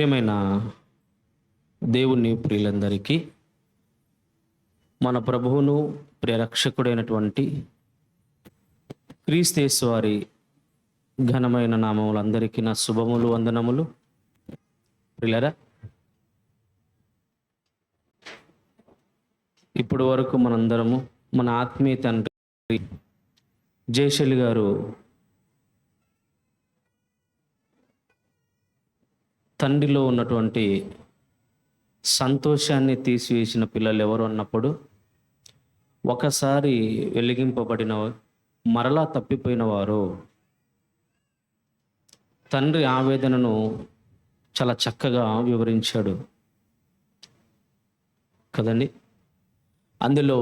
ప్రియమైన దేవుని ప్రియులందరికీ మన ప్రభువును ప్రియరక్షకుడైనటువంటి క్రీస్తు వారి ఘనమైన నామములందరికీ నా శుభములు వందనములు. ప్రియులరా, ఇప్పటి వరకు మనందరము మన ఆత్మీయ తండ్రి జయశైలి గారు తండ్రిలో ఉన్నటువంటి సంతోషాన్ని తీసివేసిన పిల్లలు ఎవరు అన్నప్పుడు, ఒకసారి వెలిగింపబడిన మరలా తప్పిపోయిన వారు తండ్రి ఆవేదనను చాలా చక్కగా వివరించాడు కదండి. అందులో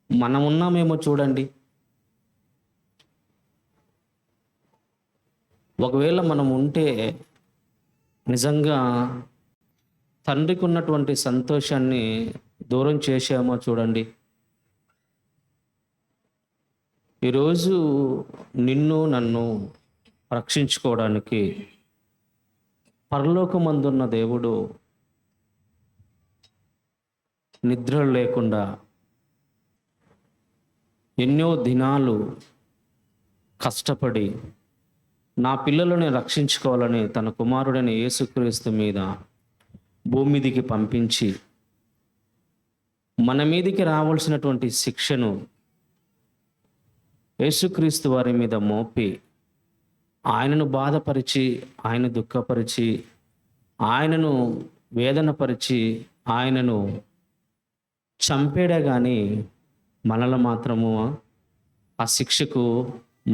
మనమున్నామేమో చూడండి. ఒకవేళ మనం ఉంటే నిజంగా తండ్రికి ఉన్నటువంటి సంతోషాన్ని దూరం చేసామో చూడండి. ఈరోజు నిన్ను నన్ను రక్షించుకోవడానికి పరలోకమందున్న దేవుడు నిద్ర లేకుండా ఎన్నో దినాలు కష్టపడి నా పిల్లలను రక్షించుకోవాలని తన కుమారుడైన యేసుక్రీస్తు మీద భూమి మీదికి పంపించి మన మీదికి రావాల్సినటువంటి శిక్షను యేసుక్రీస్తు వారి మీద మోపి ఆయనను బాధపరిచి, ఆయన దుఃఖపరిచి, ఆయనను వేదనపరిచి, ఆయనను చంపేడే కానీ మనల్ని మాత్రము ఆ శిక్షకు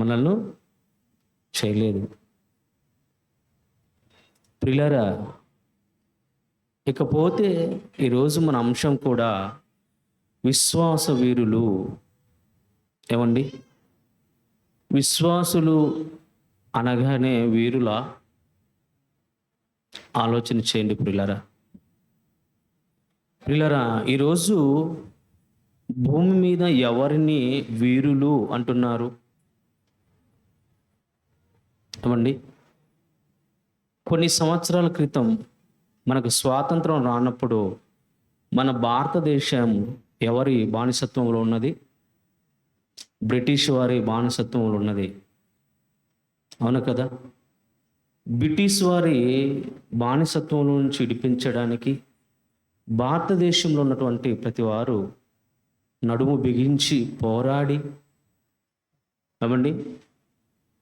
మనల్ని చేయలేదు. ప్రియులారా, ఇకపోతే ఈరోజు మన అంశం కూడా విశ్వాస వీరులు. ఏమండి, విశ్వాసులు అనగానే వీరుల ఆలోచన చేయండి. ప్రియులారా, ఈరోజు భూమి మీద ఎవరిని వీరులు అంటున్నారు? ఏమండి, కొన్ని సంవత్సరాల క్రితం మనకు స్వాతంత్రం రానప్పుడు మన భారతదేశం ఎవరి బానిసత్వంలో ఉన్నది? బ్రిటిష్ వారి బానిసత్వంలో ఉన్నది. అవును కదా? బ్రిటిష్ వారి బానిసత్వంలో నుంచి విడిపించడానికి భారతదేశంలో ఉన్నటువంటి ప్రతి వారు నడుము బిగించి పోరాడి ఏమండి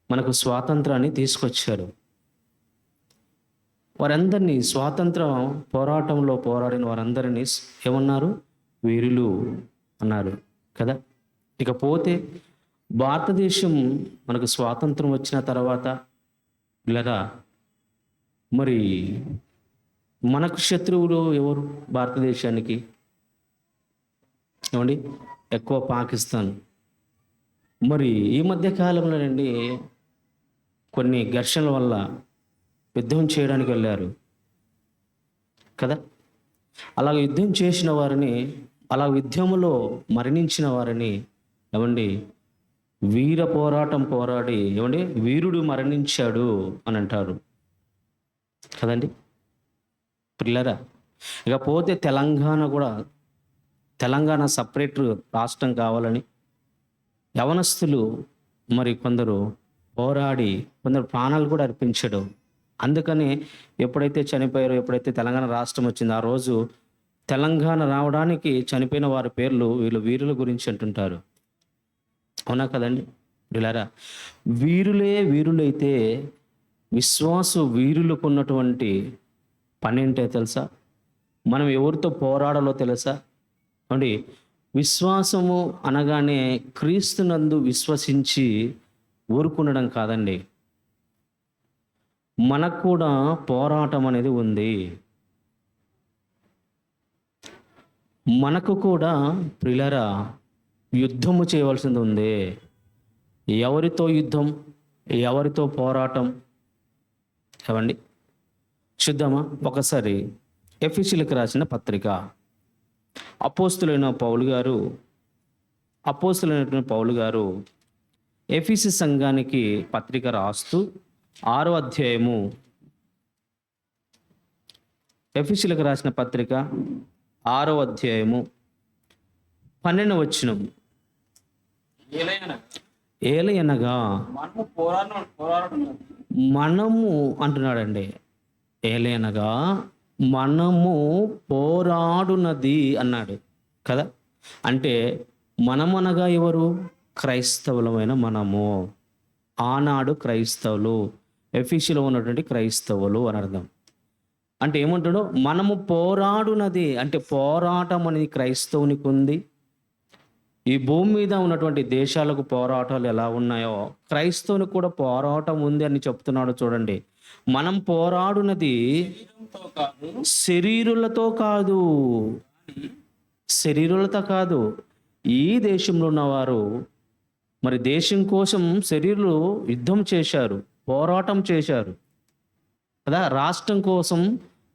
మనకు స్వాతంత్రాన్ని తీసుకొచ్చారు. వారందరినీ స్వాతంత్రం పోరాటంలో పోరాడిన వారందరినీ ఏమన్నారు? వీరులు అన్నారు కదా. ఇకపోతే భారతదేశం మనకు స్వాతంత్రం వచ్చిన తర్వాత ఇలా మరి మనకు శత్రువులు ఎవరు భారతదేశానికి? ఏమండి, ఎక్కువ పాకిస్తాన్. మరి ఈ మధ్య కాలంలోనండి కొన్ని ఘర్షణల వల్ల యుద్ధం చేయడానికి వెళ్ళారు కదా. అలా యుద్ధం చేసిన వారిని, అలా యుద్ధంలో మరణించిన వారిని ఏమండి వీర పోరాటం పోరాడి ఏమండి వీరుడు మరణించాడు అని అంటారు కదండి. పిల్లరా, ఇకపోతే తెలంగాణ కూడా, తెలంగాణ సపరేట్ రాష్ట్రం కావాలని యవనస్తులు మరి కొందరు పోరాడి కొందరు ప్రాణాలు కూడా అర్పించడం. అందుకని ఎప్పుడైతే చనిపోయారో, ఎప్పుడైతే తెలంగాణ రాష్ట్రం వచ్చిందో ఆ రోజు తెలంగాణ రావడానికి చనిపోయిన వారి పేర్లు వీళ్ళు వీరుల గురించి అంటుంటారు. అవునా కదండి? వీళ్ళారా, వీరులే వీరులైతే విశ్వాస వీరులకు ఉన్నటువంటి పని ఏంటో తెలుసా? మనం ఎవరితో పోరాడాలో తెలుసా అండి? విశ్వాసము అనగానే క్రీస్తునందు విశ్వసించి ఊరుకుండడం కాదండి. మనకు కూడా పోరాటం అనేది ఉంది. మనకు కూడా ప్రియులారా యుద్ధము చేయవలసింది ఉంది. ఎవరితో యుద్ధం? ఎవరితో పోరాటం? ఏమండి చూద్దామా? ఒకసారి ఎఫెసీయులకు రాసిన పత్రిక అపోస్తులైన పౌలు గారు ఎఫెసీ సంఘానికి పత్రిక రాస్తూ 6వ అధ్యాయము ఎఫెసీయులకు రాసిన పత్రిక 6వ అధ్యాయము 12వ వచనం. ఏలయనగా మనము అంటున్నాడండి. ఏలయనగా మనము పోరాడునది అన్నాడు కదా. అంటే మనమనగా ఎవరు? క్రైస్తవులమైన మనము. ఆనాడు క్రైస్తవులు, ఎఫెసీలో ఉన్నటువంటి క్రైస్తవులు అని అర్థం. అంటే ఏమంటాడు? మనము పోరాడునది అంటే పోరాటం అనేది క్రైస్తవునికి ఉంది. ఈ భూమి మీద ఉన్నటువంటి దేశాలకు పోరాటాలు ఎలా ఉన్నాయో క్రైస్తవునికి కూడా పోరాటం ఉంది అని చెప్తున్నాడు. చూడండి, మనం పోరాడునది శరీరులతో కాదు, శరీరులతో కాదు. ఈ దేశంలో ఉన్నవారు మరి దేశం కోసం శరీరులు యుద్ధం చేశారు, పోరాటం చేశారు కదా. రాష్ట్రం కోసం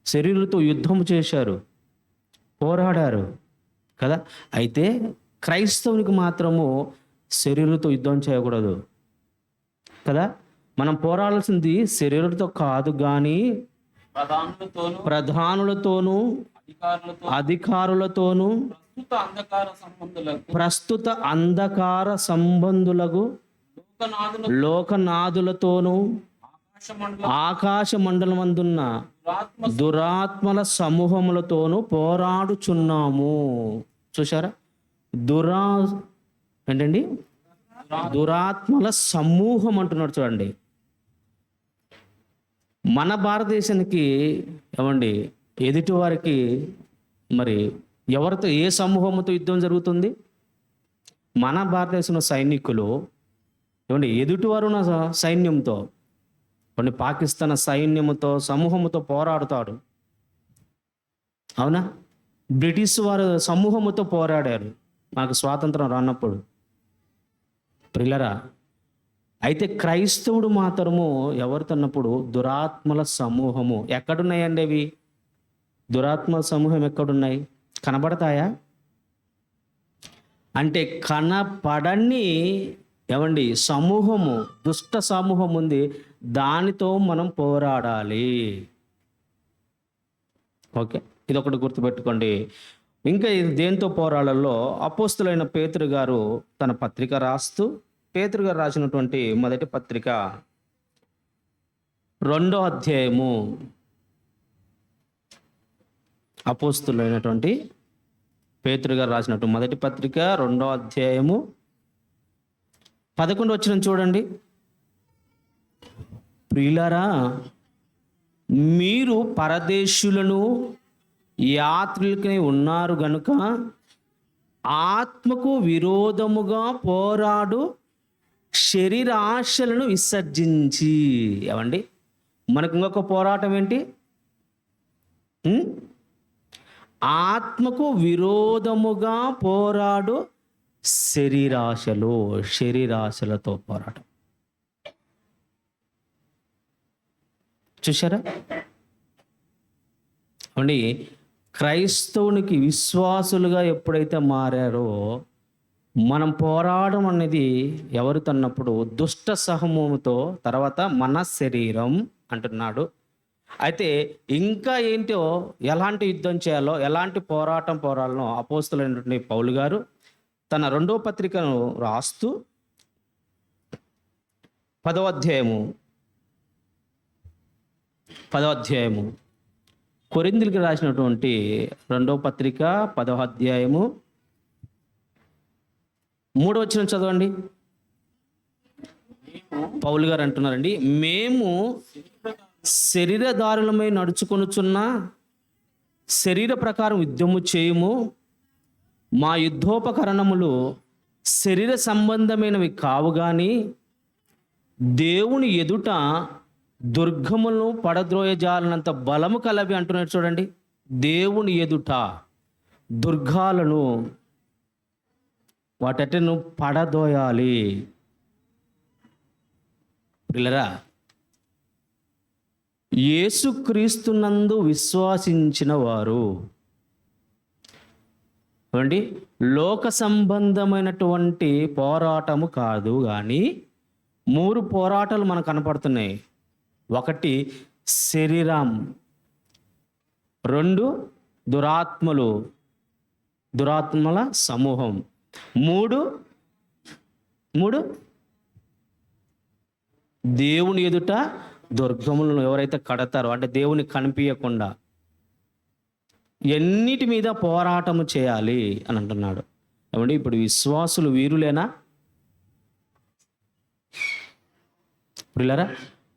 శరీరులతో యుద్ధం చేశారు, పోరాడారు కదా. అయితే క్రైస్తవునికి మాత్రము శరీరులతో యుద్ధం చేయకూడదు కదా. మనం పోరాడాల్సింది శరీరులతో కాదు, కానీ ప్రధానులతోనూ అధికారులతోనూ ప్రస్తుత అంధకార సంబంధులకు లోకనాథులతోనూ ఆకాశ మండలమందున్న దురాత్మల సమూహములతోనూ పోరాడుచున్నాము. చూసారా? ఏంటండి? దురాత్మల సమూహం అంటున్నాడు. చూడండి, మన భారతదేశానికి ఏమండి ఎదుటి వారికి మరి ఎవరితో, ఏ సమూహంతో యుద్ధం జరుగుతుంది? మన భారతదేశంలో సైనికులు ఏమండి ఎదుటివారు ఉన్న సైన్యంతో, కొన్ని పాకిస్తాన్ సైన్యముతో సమూహముతో పోరాడుతాడు. అవునా? బ్రిటిష్ వారు సమూహముతో పోరాడారు మనకు స్వాతంత్రం రానప్పుడు. ప్రియులరా, అయితే క్రైస్తవుడు మాత్రము ఎవరితోన్నప్పుడు దురాత్మల సమూహము. ఎక్కడున్నాయండి అవి? దురాత్మల సమూహం ఎక్కడున్నాయి? కనబడతాయా? అంటే కనపడని ఏమండి సమూహము, దుష్ట సమూహం ఉంది, దానితో మనం పోరాడాలి. ఓకే, ఇది ఒకటి గుర్తుపెట్టుకోండి. ఇంకా ఇది దేంతో పోరాడాలో అపోస్తులైన పేతురు గారు తన పత్రిక రాస్తూ, పేతురు గారు రాసినటువంటి మొదటి పత్రిక 2వ అధ్యాయము, అపోస్తులైనటువంటి పేతురు గారు రాసినట్టు మొదటి పత్రిక 2వ అధ్యాయము 11వ వచనం చూడండి. ప్రియులారా, మీరు పరదేశులను యాత్రికులకై ఉన్నారు గనుక ఆత్మకు విరోధముగా పోరాడు శరీరాశలను విసర్జించి. ఏమండి, మనకు ఇంకొక పోరాటం ఏంటి? ఆత్మకు విరోధముగా పోరాడు శరీరాశలతో పోరాటం. చూసారా అండి? క్రైస్తవునికి విశ్వాసులుగా ఎప్పుడైతే మారారో మనం పోరాటం అనేది ఎవరు తన్నప్పుడు దుష్ట సమూహంతో, తర్వాత మన శరీరం అంటున్నాడు. అయితే ఇంకా ఏంటో, ఎలాంటి యుద్ధం చేయాలో, ఎలాంటి పోరాడాలో అపోస్తులైనటువంటి పౌలు గారు తన 2వ పత్రికను రాస్తూ 10వ అధ్యాయము కొరింథీయులకు రాసినటువంటి 2వ పత్రిక 10వ అధ్యాయము 3వ వచనం చదవండి. పౌలు గారు అంటున్నారండి, మేము శరీరధారులమై నడుచుకొనుచున్న శరీర ప్రకారం యుద్ధము చేయము, మా యుద్ధోపకరణములు శరీర సంబంధమైనవి కావు గాని దేవుని ఎదుట దుర్గములను పడద్రోయజాలనంత బలము కలవి అంటున్నాడు. చూడండి, దేవుని ఎదుట దుర్గాలను, వాటను పడదోయాలి. పిల్లరా, యేసుక్రీస్తునందు విశ్వాసించిన వారు ఏమండి లోక సంబంధమైనటువంటి పోరాటము కాదు, కానీ 3 పోరాటాలు మనకు కనపడుతున్నాయి. ఒకటి శరీరం, 2 దురాత్మల సమూహం, 3 దేవుని ఎదుట దుర్గములను ఎవరైతే కడతారో, అంటే దేవుని కనిపించకుండా, ఎన్నిటి మీద పోరాటము చేయాలి అని అంటున్నాడు. ఏమండి, ఇప్పుడు విశ్వాసులు వీరులేనా? పిల్లరా,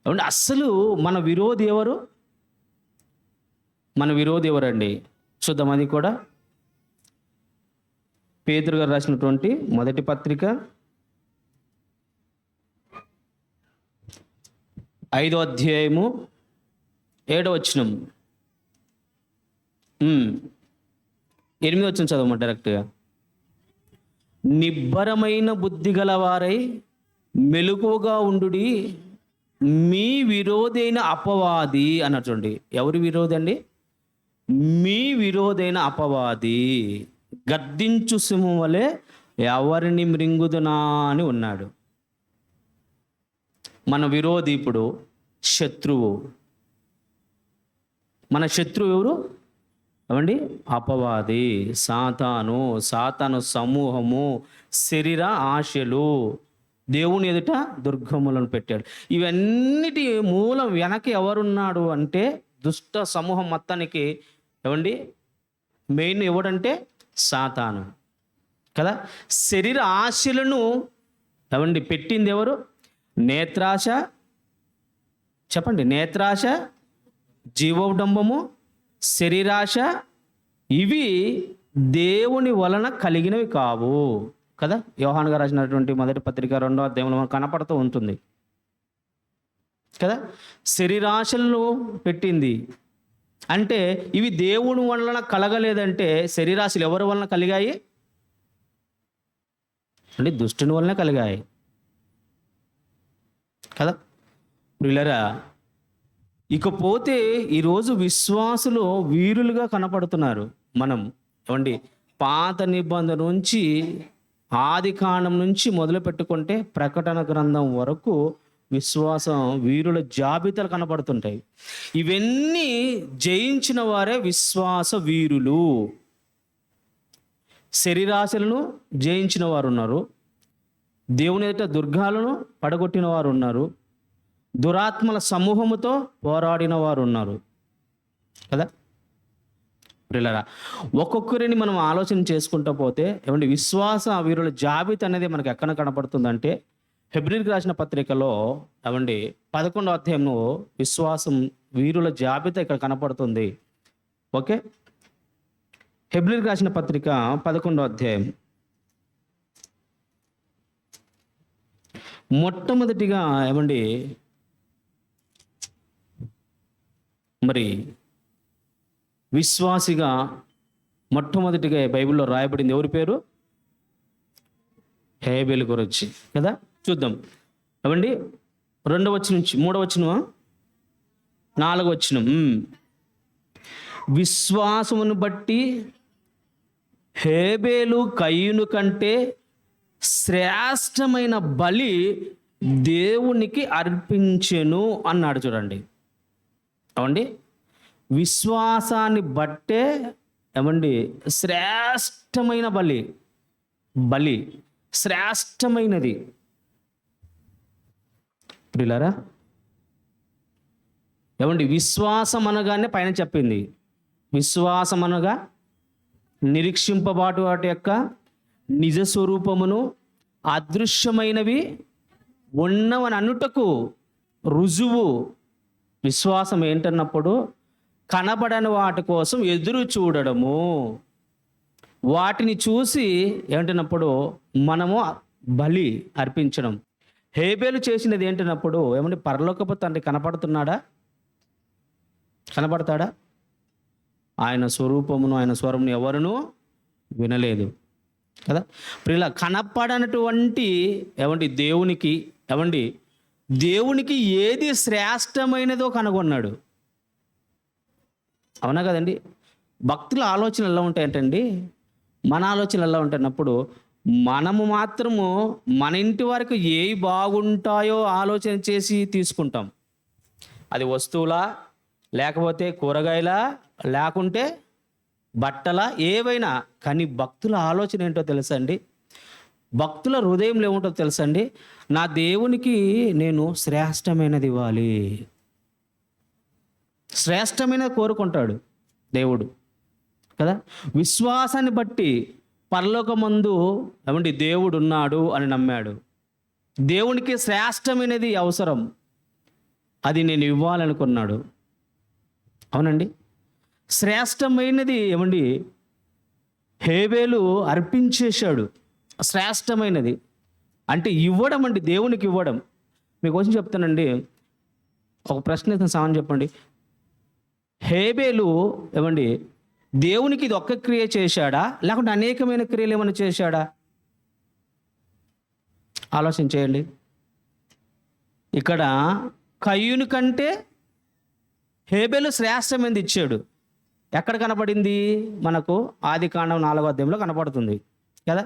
ఏమండి, అస్సలు మన విరోధి ఎవరు? మన విరోధి ఎవరండి? చూద్దాం. అది కూడా పేతురు గారు రాసినటువంటి మొదటి పత్రిక 5వ అధ్యాయము 7వ వచనం, 8వ వచనం చదవమా డైరెక్ట్గా. నిబ్బరమైన బుద్ధి గలవారై మెలకువగా ఉండుడి, మీ విరోధైన అపవాది అన్నారు. చూడండి, ఎవరి విరోధి అండి? మీ విరోధైన అపవాది గద్దించు సింహం వలె ఎవరిని మృంగుదునా అని ఉన్నాడు. మన విరోధి ఇప్పుడు శత్రువు. మన శత్రువు ఎవరు? ఏమండి, అపవాది, సాతాను సమూహము, శరీర ఆశలు, దేవుని ఎదుట దుర్గములను పెట్టాడు. ఇవన్నిటి మూలం వెనక ఎవరున్నాడు అంటే దుష్ట సమూహం మొత్తానికి. ఏమండి, మెయిన్ ఎవడంటే సాతాను కదా. శరీర ఆశలను ఏమండి పెట్టింది ఎవరు? నేత్రాశ, చెప్పండి. నేత్రాశ, జీవోడంబము, శరీరాశ, ఇవి దేవుని వలన కలిగినవి కావు కదా. యోహాను గారు రాసినటువంటి మొదటి పత్రిక 2వ అధ్యాయంలో మనకు కనపడుతూ ఉంటుంది కదా. శరీరాశలను పెట్టింది అంటే ఇవి దేవుని వలన కలగలేదంటే శరీరాశలు ఎవరి వలన కలిగాయి అంటే దుష్టుని వలన కలిగాయి కదా. ప్రియులారా, ఇకపోతే ఈరోజు విశ్వాసులు వీరులుగా కనపడుతున్నారు. మనం ఏమండి, పాత నిబంధన నుంచి, ఆది కాండం నుంచి మొదలు పెట్టుకుంటే ప్రకటన గ్రంథం వరకు విశ్వాసం వీరుల జాబితాలు కనపడుతుంటాయి. ఇవన్నీ జయించిన వారే విశ్వాస వీరులు. శరీరాశలను జయించిన వారు ఉన్నారు, దేవుని ఎదుట దుర్గాలను పడగొట్టిన వారు ఉన్నారు, దురాత్మల సమూహముతో పోరాడిన వారు ఉన్నారు కదా. ప్రియులారా, ఒక్కొక్కరిని మనం ఆలోచన చేసుకుంటూ పోతే ఏమంటే విశ్వాస వీరుల జాబితా అనేది మనకు ఎక్కడ కనపడుతుందంటే హెబ్రీయులకు రాసిన పత్రికలో ఏమండి 11వ అధ్యాయంలో విశ్వాసం వీరుల జాబితా ఇక్కడ కనపడుతుంది. ఓకే, హెబ్రీయులకు రాసిన పత్రిక 11వ అధ్యాయం మొట్టమొదటిగా ఏమండి మరి విశ్వాసిగా మొట్టమొదటిగా బైబిల్లో రాయబడింది ఎవరి పేరు? హేబేలు గురించి కదా. చూద్దాం. ఏమండి 2వ వచనం నుంచి 3వ వచనమా 4వ వచనం. విశ్వాసమును బట్టి హేబేలు కయీను కంటే శ్రేష్టమైన బలి దేవునికి అర్పించెను అన్నాడు. చూడండి, ఏమండి, విశ్వాసాన్ని బట్టే ఏమండి శ్రేష్టమైన బలి శ్రేష్టమైనది. ప్రియులారా, ఏమండి, విశ్వాసం అనగానే పైన చెప్పింది. విశ్వాసం అనగా నిరీక్షింపబాటు వాటి యొక్క నిజ స్వరూపమును అదృశ్యమైనవి ఉన్నవని అనుటకు రుజువు. విశ్వాసం ఏంటన్నప్పుడు కనబడని వాటి కోసం ఎదురు చూడడము, వాటిని చూసి ఏంటన్నప్పుడు మనము బలి అర్పించడం. హేబేలు చేసినది ఏంటన్నప్పుడు ఏమంటే పరలోకపు తండ్రి కనపడుతున్నాడా? కనపడతాడా? ఆయన స్వరూపమును ఆయన స్వరమును ఎవరునూ వినలేదు కదా. ప్రియుల, కనపడనటువంటి ఏమండి దేవునికి ఏది శ్రేష్టమైనదో కనుగొన్నాడు. అవునా కదండి. భక్తుల ఆలోచనలు ఎలా ఉంటాయంటండి, మన ఆలోచనలు ఎలా ఉంటున్నప్పుడు మనము మాత్రము మన ఇంటి వరకు ఏవి బాగుంటాయో ఆలోచన చేసి తీసుకుంటాం. అది వస్తువులా, లేకపోతే కూరగాయలా, లేకుంటే బట్టలా, ఏవైనా. కానీ భక్తుల ఆలోచన ఏంటో తెలుసా అండి? భక్తుల హృదయంలో ఏముంటో తెలుసా అండి? నా దేవునికి నేను శ్రేష్టమైనది ఇవ్వాలి. శ్రేష్టమైనది కోరుకుంటాడు దేవుడు కదా. విశ్వాసాన్ని బట్టి పరలోకమందు ఏమండి దేవుడు ఉన్నాడు అని నమ్మాడు. దేవునికి శ్రేష్టమైనది అవసరం, అది నేను ఇవ్వాలనుకున్నాడు. అవునండి, శ్రేష్టమైనది ఏమండి హేబేలు అర్పించేశాడు. శ్రేష్టమైనది అంటే ఇవ్వడం అండి, దేవునికి ఇవ్వడం. మీకోసం చెప్తానండి, ఒక ప్రశ్న సమాధానం చెప్పండి. హేబేలు ఏమండి దేవునికి ఇది ఒక్క క్రియ చేశాడా, లేకుంటే అనేకమైన క్రియలు ఏమైనా చేశాడా? ఆలోచన చేయండి. ఇక్కడ కయ్యూను కంటే హేబేలు శ్రేష్టమైనది ఇచ్చాడు. ఎక్కడ కనపడింది మనకు? ఆదికాండం 4వ అధ్యాయంలో కనపడుతుంది కదా.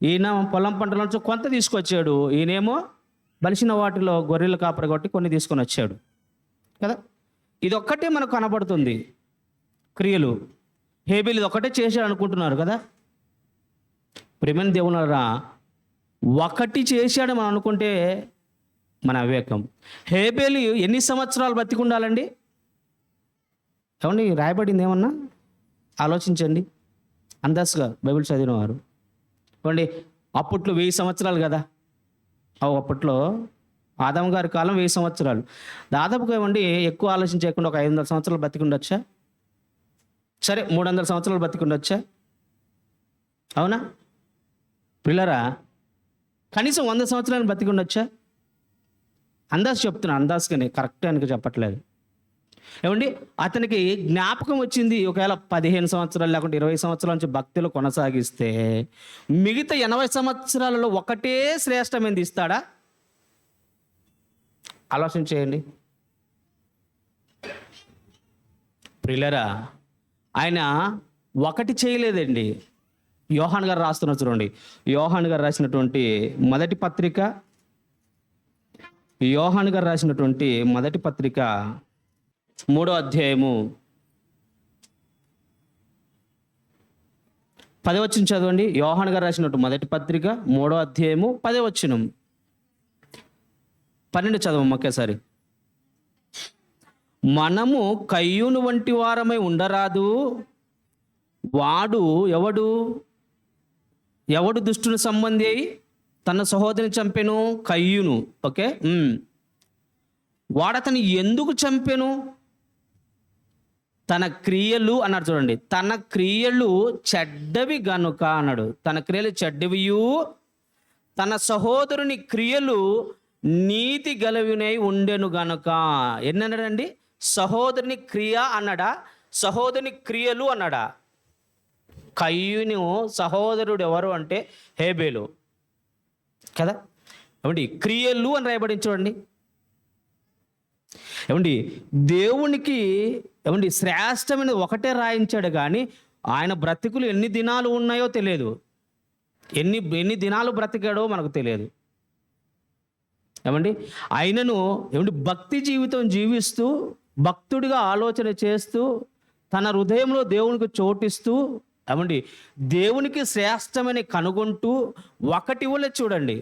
ఈయన పొలం పంటల నుంచి కొంత తీసుకొచ్చాడు, ఈయనేమో బలిసిన వాటిలో గొర్రెలు కాపరి కొట్టి కొన్ని తీసుకొని వచ్చాడు కదా. ఇది ఒక్కటే మనకు కనపడుతుంది క్రియలు. హేబేలు ఇది ఒక్కటే చేశాడు అనుకుంటున్నారు కదా. ప్రేమైన దేవులారా, ఒకటి చేశాడు మనం అనుకుంటే మన అవివేకం. హేబేలు ఎన్ని సంవత్సరాలు బతికి ఉండాలండి? ఏమండి రాయబడింది ఏమన్నా ఆలోచించండి. అందాజుగా బైబిల్ చదివినవారు ఏమండి, అప్పట్లో 1000 సంవత్సరాలు కదా. అప్పట్లో ఆదాము గారి కాలం 1000 సంవత్సరాలు. దాదాపుగా ఏమండి ఎక్కువ ఆలోచన చేయకుండా ఒక 500 సంవత్సరాలు బతికి ఉండొచ్చా? సరే, 300 సంవత్సరాలు బతికి ఉండొచ్చా? అవునా పిల్లరా? కనీసం 100 సంవత్సరాలు బతికి ఉండొచ్చా? అందాజు చెప్తున్నా, అందాజుగానే, కరెక్ట్ అని చెప్పట్లేదు. ఏమండి అతనికి జ్ఞాపకం వచ్చింది, ఒకవేళ 15 సంవత్సరాలు లేకుంటే 20 సంవత్సరాల నుంచి భక్తులు కొనసాగిస్తే మిగతా 80 సంవత్సరాలలో ఒకటే శ్రేష్టమైనది ఇస్తాడా? ఆలోచన చేయండి ప్రియులరా. ఆయన ఒకటి చేయలేదండి. యోహాన్ గారు రాస్తున్నారు చూడండి. యోహాన్ గారు రాసినటువంటి మొదటి పత్రిక, యోహాన్ గారు రాసినటువంటి మొదటి పత్రిక 3వ అధ్యాయము 10వ వచనం చదవండి. యోహాన్ గారు రాసినట్టు మొదటి పత్రిక 3వ అధ్యాయము 10వ వచనం. 12 చదవం ఒకేసారి. మనము కయ్యూను వంటి వారమై ఉండరాదు. వాడు ఎవడు దుష్టుని సంబంధి అయి తన సహోదరిని చంపెను? కయ్యూను. ఓకే, వాడతని ఎందుకు చంపెను? తన క్రియలు అన్నాడు చూడండి. తన క్రియలు చెడ్డవి గనుక అన్నాడు. తన క్రియలు చెడ్డవియు తన సహోదరుని క్రియలు నీతి గలవినై ఉండెను గనుక. ఎన్నన్నాడండి? సహోదరుని క్రియ అన్నాడా, సహోదరుని క్రియలు అన్నాడా? కయ్యూను సహోదరుడు ఎవరు అంటే హేబేలు కదా. ఏమండి క్రియలు అని రాయబడి చూడండి. ఏమండి దేవునికి ఏమండి శ్రేష్టమైన ఒకటే రాయించాడు, కానీ ఆయన బ్రతుకులు ఎన్ని దినాలు ఉన్నాయో తెలియదు. ఎన్ని దినాలు బ్రతికాడో మనకు తెలియదు. ఏమండి ఆయనను ఏమండి భక్తి జీవితం జీవిస్తూ, భక్తుడిగా ఆలోచన చేస్తూ, తన హృదయంలో దేవునికి చోటిస్తూ, ఏమండి దేవునికి శ్రేష్టమని కనుగొంటూ ఒకటి వల్ల చూడండి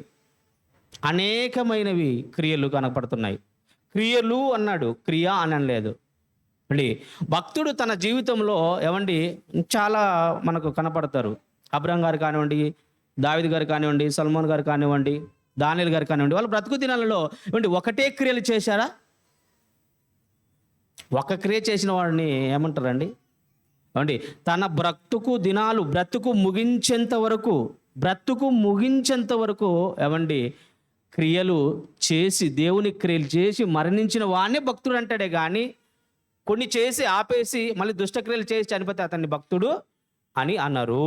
అనేకమైనవి క్రియలు కనపడుతున్నాయి. క్రియలు అన్నాడు, క్రియ అని అనలేదు అండి. భక్తుడు తన జీవితంలో ఏమండి చాలా మనకు కనపడతారు. అబ్రహం గారు కానివ్వండి, దావీదు గారు కానివ్వండి, సల్మాన్ గారు కానివ్వండి, దానియేలు గారు కానివ్వండి, వాళ్ళు బ్రతుకు దినాలలో ఏమండి ఒకటే క్రియలు చేశారా? ఒక క్రియ చేసిన వాడిని ఏమంటారండి? ఏమండి తన బ్రతుకు ముగించేంత వరకు ఏమండి క్రియలు చేసి, దేవుని క్రియలు చేసి మరణించిన వాడినే భక్తుడు అంటాడే కానీ, కొన్ని చేసి ఆపేసి మళ్ళీ దుష్టక్రియలు చేసి చనిపోతే అతన్ని భక్తుడు అని అన్నారు.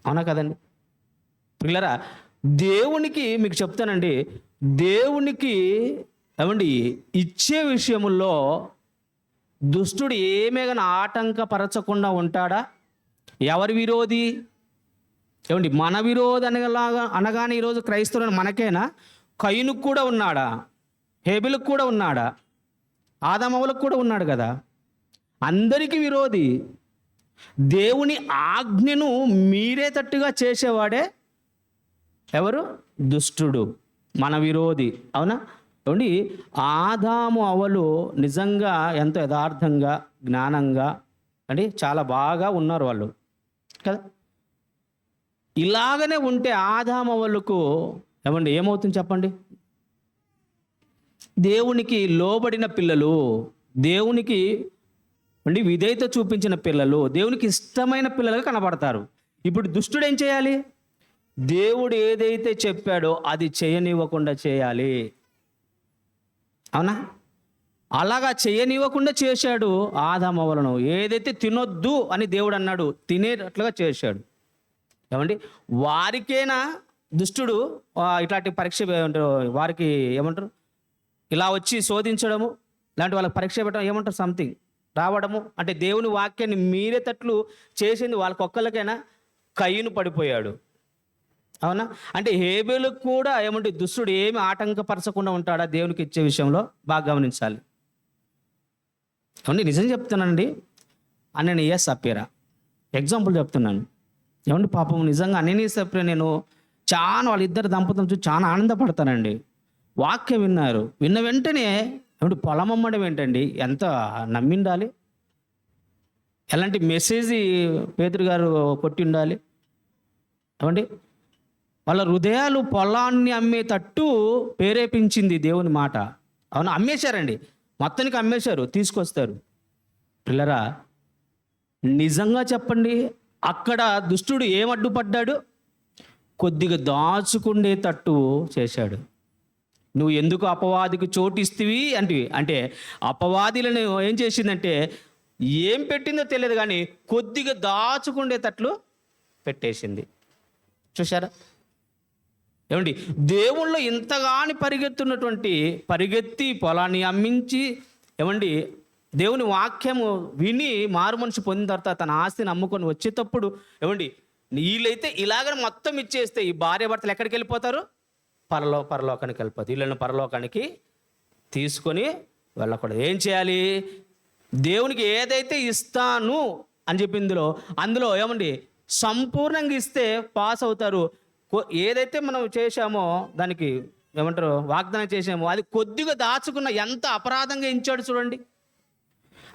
అవునా కదండి పిల్లరా? దేవునికి మీకు చెప్తానండి, దేవునికి ఏమండి ఇచ్చే విషయముల్లో దుష్టుడు ఏమేగాని ఆటంకపరచకుండా ఉంటాడా? ఎవరి విరోధి? ఏమండి మన విరోధి అనగానే ఈరోజు క్రైస్తవులను మనకేనా? కయ్యూనుకు కూడా ఉన్నాడా? హేబేలుకు కూడా ఉన్నాడా? ఆదామవ్వలకు కూడా ఉన్నాడు కదా. అందరికీ విరోధి. దేవుని ఆజ్ఞను మీరేటట్టుగా చేసేవాడే ఎవరు? దుష్టుడు, మన విరోధి. అవునా? ఏమండి, ఆదాము అవ్వలు నిజంగా ఎంతో యథార్థంగా, జ్ఞానంగా అండి చాలా బాగా ఉన్నారు వాళ్ళు కదా. ఇలాగనే ఉంటే ఆదాము అవ్వలకు ఏమండి ఏమవుతుంది చెప్పండి? దేవునికి లోబడిన పిల్లలు, దేవునికి అండి విధేయత చూపించిన పిల్లలు, దేవునికి ఇష్టమైన పిల్లలుగా కనబడతారు. ఇప్పుడు దుష్టుడు ఏం చేయాలి? దేవుడు ఏదైతే చెప్పాడో అది చేయనివ్వకుండా చేయాలి. అవునా? అలాగా చేయనివ్వకుండా చేశాడు ఆదాము అవ్వలను. ఏదైతే తినొద్దు అని దేవుడు అన్నాడు తినేటట్లుగా చేశాడు. ఏమండి, వారికేనా దుష్టుడు ఇట్లాంటి పరీక్ష ఏమంటారు, వారికి ఏమంటారు, ఇలా వచ్చి శోధించడము, ఇలాంటి వాళ్ళకి పరీక్ష పెట్టడం ఏమంటారు, సంథింగ్ రావడము అంటే దేవుని వాక్యాన్ని మీరేటట్లు చేసింది వాళ్ళకొక్కరికైనా. కయ్యను పడిపోయాడు. అవునా? అంటే హేబేలుకు కూడా ఏమంటే దుష్టుడు ఏమి ఆటంకపరచకుండా ఉంటాడా దేవునికి ఇచ్చే విషయంలో? బాగా గమనించాలి. ఏమండి నిజం చెప్తున్నానండి, అననీయ సప్పీరా ఎగ్జాంపుల్ చెప్తున్నాను. ఏమండి పాపం నిజంగా అననీయ సప్పీరా నేను చాలా వాళ్ళిద్దరు దంపతులను చూసి చాలా ఆనందపడతానండి. వాక్యం విన్నారు, విన్న వెంటనే ఏమంటే పొలం అమ్మడం ఏంటండి, ఎంత నమ్మిండాలి, ఎలాంటి మెసేజ్ పేతురు గారు కొట్టి ఉండాలి. ఏమండి వాళ్ళ హృదయాలు పొలాన్ని అమ్మేటట్టు ప్రేరేపించింది దేవుని మాట. అవును, అమ్మేశారండి, మొత్తానికి అమ్మేశారు, తీసుకొస్తారు. పిల్లరా నిజంగా చెప్పండి, అక్కడ దుష్టుడు ఏం అడ్డుపడ్డాడు? కొద్దిగా దాచుకుండేటట్టు చేశాడు. నువ్వు ఎందుకు అపవాదికి చోటిస్తివి అంటే అపవాదిలను ఏం చేసిందంటే ఏం పెట్టిందో తెలియదు కానీ కొద్దిగా దాచుకుండేటట్లు పెట్టేసింది. చూసారా? ఏమండి దేవుళ్ళు ఇంతగాని పరిగెత్తి పొలాన్ని అమ్మించి ఏమండి దేవుని వాక్యము విని మారు మనిషి పొందిన తర్వాత తన ఆస్తిని అమ్ముకొని వచ్చేటప్పుడు ఏమండి వీళ్ళైతే ఇలాగ మొత్తం ఇచ్చేస్తే ఈ భార్య భర్తలు ఎక్కడికి వెళ్ళిపోతారు? పరలోకానికి వెళ్ళిపోతారు. వీళ్ళని పరలోకానికి తీసుకొని వెళ్ళకూడదు. ఏం చేయాలి? దేవునికి ఏదైతే ఇస్తాను అని చెప్పిందో అందులో ఏమండి సంపూర్ణంగా ఇస్తే పాస్ అవుతారు. ఏదైతే మనం చేశామో దానికి ఏమంటారు వాగ్దానం చేసామో అది కొద్దిగా దాచుకున్న ఎంత అపరాధంగా ఇచ్చాడు చూడండి.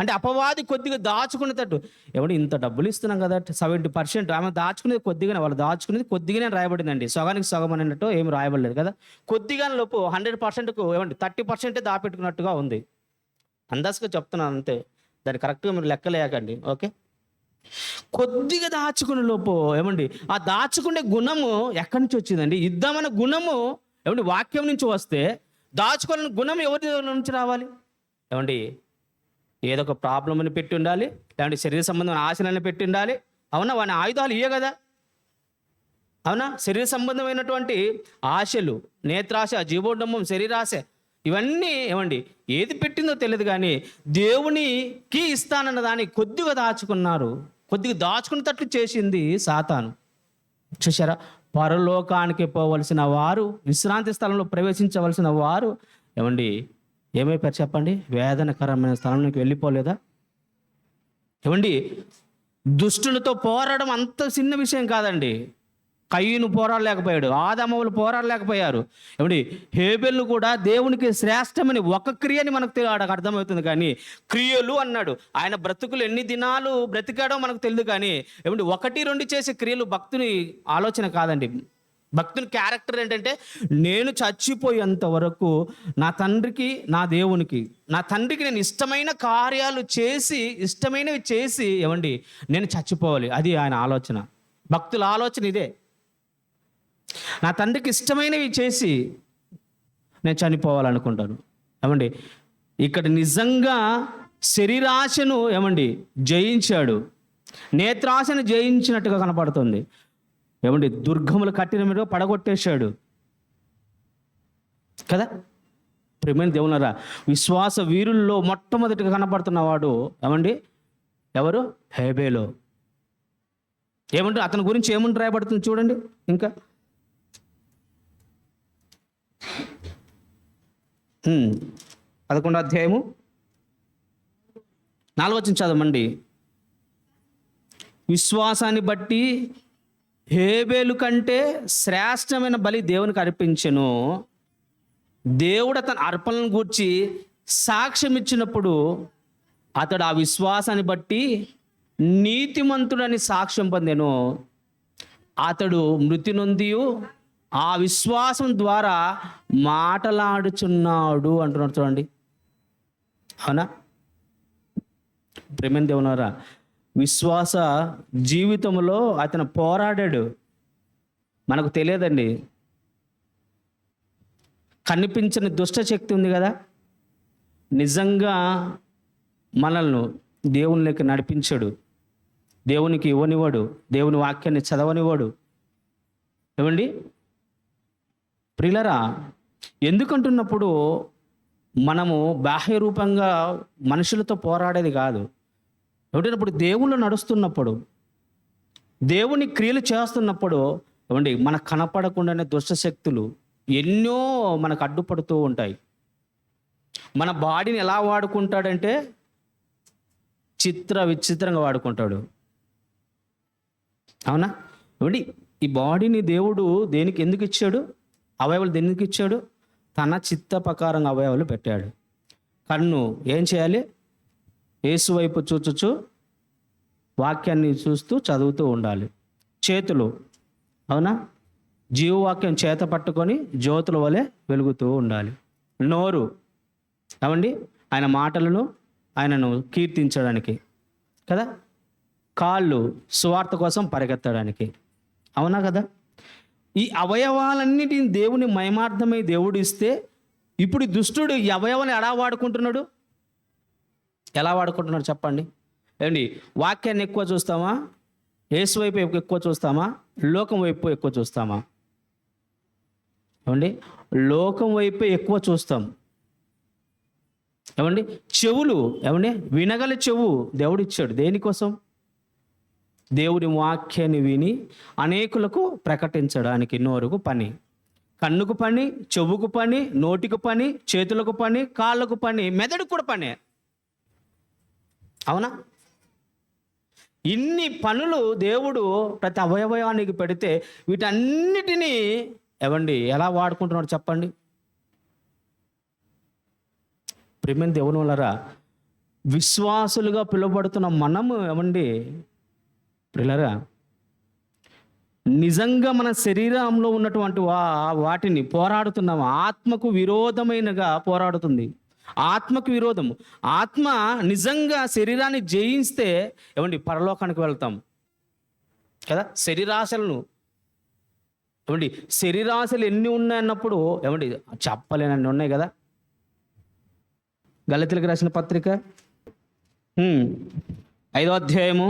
అంటే అపవాది కొద్దిగా దాచుకునేటట్టు ఏమంటే ఇంత డబ్బులు ఇస్తున్నాం కదా 70% ఆమె దాచుకునేది కొద్దిగానే, వాళ్ళు దాచుకునేది కొద్దిగానే రాయబడిందండి. సగానికి సగం అన్నట్టు ఏమి రాయబడలేదు కదా. కొద్దిగానే లోపు 100%కు ఏమండి 30% దాపెట్టుకున్నట్టుగా ఉంది. అందాజుగా చెప్తున్నాను అంతే, దాన్ని కరెక్ట్గా మీరు లెక్కలేయకండి. ఓకే, కొద్దిగా దాచుకునే లోపు ఏమండి ఆ దాచుకునే గుణము ఎక్కడి నుంచి వచ్చిందండి? ఇద్దామన్న గుణము ఏమండి వాక్యం నుంచి వస్తే దాచుకునే గుణం ఎవరి నుంచి రావాలి? ఏమండి ఏదో ఒక ప్రాబ్లం అని పెట్టి ఉండాలి, లేదంటే శరీర సంబంధమైన ఆశలని పెట్టి ఉండాలి. అవునా? వాని ఆయుధాలు ఇవే కదా. అవునా? శరీర సంబంధమైనటువంటి ఆశలు, నేత్రాశ, జీవోడంబం, శరీరాశ, ఇవన్నీ ఏమండి ఏది పెట్టిందో తెలియదు కానీ దేవునికి ఇస్తానన్న దాన్ని కొద్దిగా దాచుకున్నారు. కొద్దిగా దాచుకునేటట్లు చేసింది సాతాను. చూసారా? పరలోకానికి పోవలసిన వారు, విశ్రాంతి స్థలంలో ప్రవేశించవలసిన వారు ఏమండి ఏమైపోయారు చెప్పండి? వేదనకరమైన స్థలంలోకి వెళ్ళిపోలేదా? ఏమండి దుష్టులతో పోరాడడం అంత చిన్న విషయం కాదండి. కయ్యను పోరాడలేకపోయాడు, ఆదామవులు పోరాడలేకపోయారు. ఏమండి హేబెల్ను కూడా దేవునికి శ్రేష్టమని ఒక క్రియని మనకు అర్థమవుతుంది కానీ క్రియలు అన్నాడు. ఆయన బ్రతుకులు ఎన్ని దినాలు బ్రతికాడో మనకు తెలియదు కానీ ఏమండి 1-2 చేసే క్రియలు భక్తుని ఆలోచన కాదండి. భక్తుని క్యారెక్టర్ ఏంటంటే నేను చచ్చిపోయేంత వరకు నా తండ్రికి, నా దేవునికి, నా తండ్రికి నేను ఇష్టమైన కార్యాలు చేసి, ఇష్టమైనవి చేసి ఏమండి నేను చచ్చిపోవాలి. అది ఆయన ఆలోచన. భక్తుల ఆలోచన ఇదే. నా తండ్రికి ఇష్టమైనవి చేసి నేను చనిపోవాలనుకుంటాను. ఏమండి ఇక్కడ నిజంగా శరీరాశను ఏమండి జయించాడు, నేత్రాశను జయించినట్టుగా కనపడుతుంది. ఏమండి దుర్గములు కట్టిన మీద పడగొట్టేశాడు కదా. ప్రియమైన దేవులారా, విశ్వాస వీరుల్లో మొట్టమొదటిగా కనపడుతున్నవాడు ఏమండి ఎవరు? హేబేలు. ఏమంటే అతని గురించి ఏముంటి రాయబడుతుంది చూడండి. ఇంకా 11వ అధ్యాయము 4వ వచనం చదవండి. విశ్వాసాన్ని బట్టి హేబేలు కంటే శ్రేష్టమైన బలి దేవునికి అర్పించెను. దేవుడు అతని అర్పణను గూర్చి సాక్ష్యం ఇచ్చినప్పుడు అతడు ఆ విశ్వాసాన్ని బట్టి నీతిమంతుడని సాక్ష్యం పొందెను. అతడు మృతి నొంది ఆ విశ్వాసం ద్వారా మాటలాడుచున్నాడు అంటున్నాడు. చూడండి, అవునా? ప్రేమ దేవునారా, విశ్వాస జీవితంలో అతను పోరాడాడు. మనకు తెలియదండి, కనిపించని దుష్ట శక్తి ఉంది కదా, నిజంగా మనల్ని దేవునిలోకి నడిపించాడు. దేవునికి ఇవ్వనివాడు, దేవుని వాక్యాన్ని చదవనివాడు. ఏమండి ప్రియులరా, ఎందుకంటున్నప్పుడు మనము బాహ్య రూపంగా మనుషులతో పోరాడేది కాదు. ఏమంటున్నప్పుడు దేవుళ్ళు నడుస్తున్నప్పుడు, దేవుని క్రియలు చేస్తున్నప్పుడు ఏమండి మనకు కనపడకుండానే దుష్ట శక్తులు ఎన్నో మనకు అడ్డుపడుతూ ఉంటాయి. మన బాడీని ఎలా వాడుకుంటాడంటే విచిత్రంగా వాడుకుంటాడు. అవునా? ఏమండి ఈ బాడీని దేవుడు దేనికి ఎందుకు ఇచ్చాడు? అవయవాలు దేనికి ఇచ్చాడు? తన చిత్త ప్రకారంగా అవయవాలు పెట్టాడు. కన్ను ఏం చేయాలి? యేసు వైపు చూచుచు వాక్యాన్ని చూస్తూ చదువుతూ ఉండాలి. చేతులు, అవునా, జీవవాక్యం చేత పట్టుకొని జ్యోతుల వలె వెలుగుతూ ఉండాలి. నోరు, ఏమండి ఆయన మాటలను ఆయనను కీర్తించడానికి కదా. కాళ్ళు సువార్త కోసం పరిగెత్తడానికి, అవునా కదా. ఈ అవయవాలన్నిటిని దేవుని మహిమార్థమై దేవుడు ఇస్తే, ఇప్పుడు దుష్టుడు ఈ అవయవాన్ని ఎలా వాడుకుంటున్నాడు? చెప్పండి. ఏమండి వాక్యాన్ని ఎక్కువ చూస్తామా? యేసు వైపు ఎక్కువ చూస్తామా? లోకం వైపు ఎక్కువ చూస్తామా? ఏమండి లోకం వైపే ఎక్కువ చూస్తాం. ఏమండి చెవులు, ఏమండి వినగల చెవు దేవుడు ఇచ్చాడు. దేనికోసం? దేవుని వాక్యాన్ని విని అనేకులకు ప్రకటించడానికి. నోరుకు పని, కన్నుకు పని, చెవుకు పని, నోటికి పని, చేతులకు పని, కాళ్ళకు పని, మెదడుకు కూడా పని. అవునా? ఇన్ని పనులు దేవుడు ప్రతి అవయవానికి పెడితే వీటన్నిటినీ ఏమండి ఎలా వాడుకుంటున్నాడు చెప్పండి. ప్రేమైన దేవుని వలన విశ్వాసులుగా పిలువబడుతున్న మనము ఏమండి ప్రియులారా, నిజంగా మన శరీరంలో ఉన్నటువంటి వాటిని పోరాడుతున్నాము. ఆత్మకు విరోధమైనగా పోరాడుతుంది. ఆత్మకు విరోధము. ఆత్మ నిజంగా శరీరాన్ని జయిస్తే ఏమండి పరలోకానికి వెళ్తాం కదా. శరీరాశలను ఏమండి, శరీరాశలు ఎన్ని ఉన్నాయన్నప్పుడు ఏమండి చెప్పలేనన్ని ఉన్నాయి కదా. గలతీయులకు రాసిన పత్రిక 5వ అధ్యాయము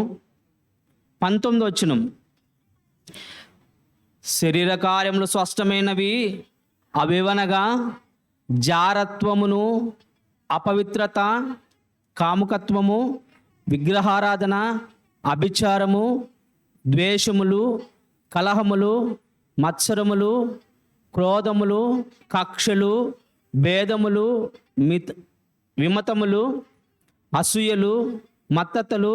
19వ వచనం, శరీర కార్యములు స్పష్టమైనవి అవివనగా జారత్వమును, అపవిత్రత, కాముకత్వము, విగ్రహారాధన, అభిచారము, ద్వేషములు, కలహములు, మత్సరములు, క్రోధములు, కక్షలు, భేదములు, విమతములు, అసూయలు, మత్తతలు,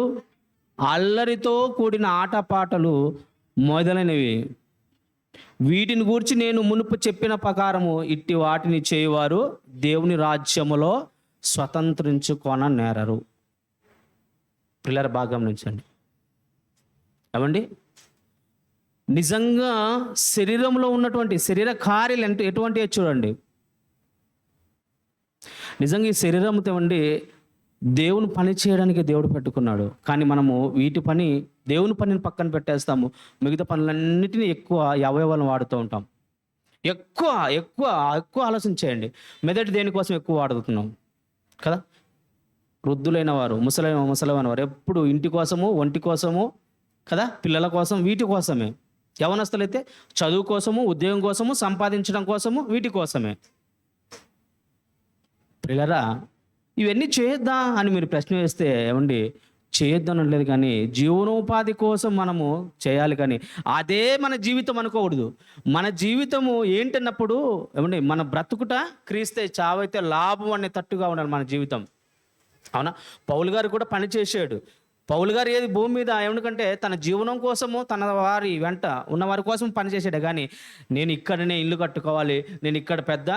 అల్లరితో కూడిన ఆటపాటలు మొదలైనవి. వీటిని గూర్చి నేను మునుపు చెప్పిన ప్రకారము ఇట్టి వాటిని చేయువారు దేవుని రాజ్యములో స్వతంత్రించుకొననేరరు. పిల్లల భాగం నుంచండి. ఏమండి నిజంగా శరీరంలో ఉన్నటువంటి శరీర కార్యాలు అంటే ఎటువంటివి చూడండి. నిజంగా ఈ శరీరంతో అండి దేవుని పని చేయడానికి దేవుడు పెట్టుకున్నాడు. కానీ మనము దేవుని పనిని పక్కన పెట్టేస్తాము. మిగతా పనులన్నిటినీ ఎక్కువ అవయవాలను వాడుతూ ఉంటాం. ఎక్కువ ఎక్కువ ఎక్కువ ఆలోచించేయండి. మెదడు దేనికోసం ఎక్కువ వాడుతున్నాం కదా. వృద్ధులైన వారు, ముసలైన వారు ఎప్పుడు ఇంటి కోసము, ఒంటి కోసము కదా, పిల్లల కోసం, వీటి కోసమే. యవనస్తులైతే చదువు కోసము, ఉద్యోగం కోసము, సంపాదించడం కోసము, వీటి కోసమే. పిల్లరా ఇవన్నీ చేయొద్దా అని మీరు ప్రశ్న వేస్తే ఏమండి చేయొద్దని అనలేదు, కానీ జీవనోపాధి కోసం మనము చేయాలి. కానీ అదే మన జీవితం అనుకోకూడదు. మన జీవితము ఏంటన్నప్పుడు ఏమండి మన బ్రతుకుట క్రీస్తే చావైతే లాభం అనే తట్టుగా ఉండాలి మన జీవితం. అవునా? పౌలు గారు కూడా పని చేశాడు. పౌలు గారు ఏది భూమి మీద ఎందుకంటే తన జీవనం కోసము తన వారి వెంట ఉన్న వారి కోసం పని చేసాడే కానీ నేను ఇక్కడనే ఇల్లు కట్టుకోవాలి, నేను ఇక్కడ పెద్ద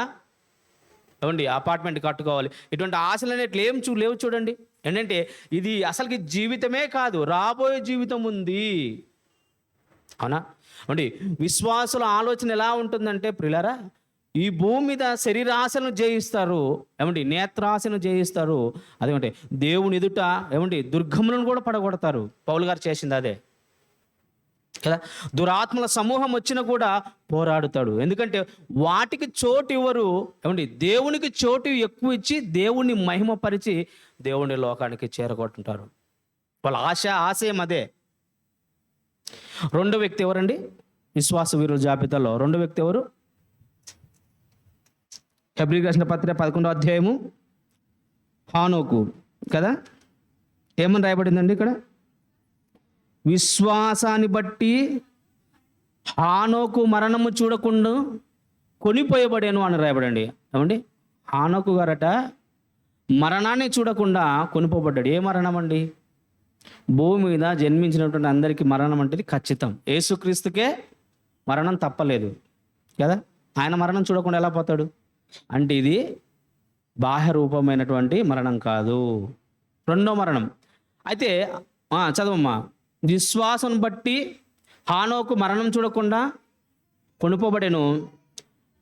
అపార్ట్మెంట్ కట్టుకోవాలి, ఇటువంటి ఆశలు అనేట్లు ఏం లేవు చూడండి. ఏంటంటే ఇది అసలుకి జీవితమే కాదు, రాబోయే జీవితం ఉంది. అవునా అండి? విశ్వాసుల ఆలోచన ఎలా ఉంటుందంటే ప్రియులారా, ఈ భూమి మీద శరీరాశను జయిస్తారు, నేత్రాశను జయిస్తారు, అదేమంటే దేవుని ఎదుట దుర్గములను కూడా పడగొడతారు. పౌలు గారు చేసింది అదే కదా. దురాత్మల సమూహం వచ్చినా కూడా పోరాడుతాడు. ఎందుకంటే వాటికి చోటు ఇవ్వరు, దేవునికి చోటు ఎక్కువ ఇచ్చి దేవుణ్ణి మహిమపరిచి దేవుని లోకానికి చేరగొట్టుంటారు. వాళ్ళ ఆశయం అదే. రెండో వ్యక్తి ఎవరండి విశ్వాస వీరుల జాబితాలో? రెండో వ్యక్తి ఎవరు? హెబ్రీ రాసిన పత్రిక 11వ అధ్యాయము హానోకు కదా. ఏమని రాయబడిందండి ఇక్కడ? విశ్వాసాన్ని బట్టి హానోకు మరణము చూడకుండా కొనిపోయబడాను అని రాయబడండి. ఏమండి? హానోకు గారట మరణాన్ని చూడకుండా కొనిపోబడ్డాడు. ఏ మరణం అండి? భూమి మీద జన్మించినటువంటి అందరికీ మరణం అంటే ఖచ్చితం. యేసుక్రీస్తుకే మరణం తప్పలేదు కదా. ఆయన మరణం చూడకుండా ఎలా పోతాడు అంటే ఇది బాహ్య రూపమైనటువంటి మరణం కాదు, రెండో మరణం. అయితే చదవమ్మా. విశ్వాసం బట్టి హానోకు మరణం చూడకుండా కొనిపోబడెను,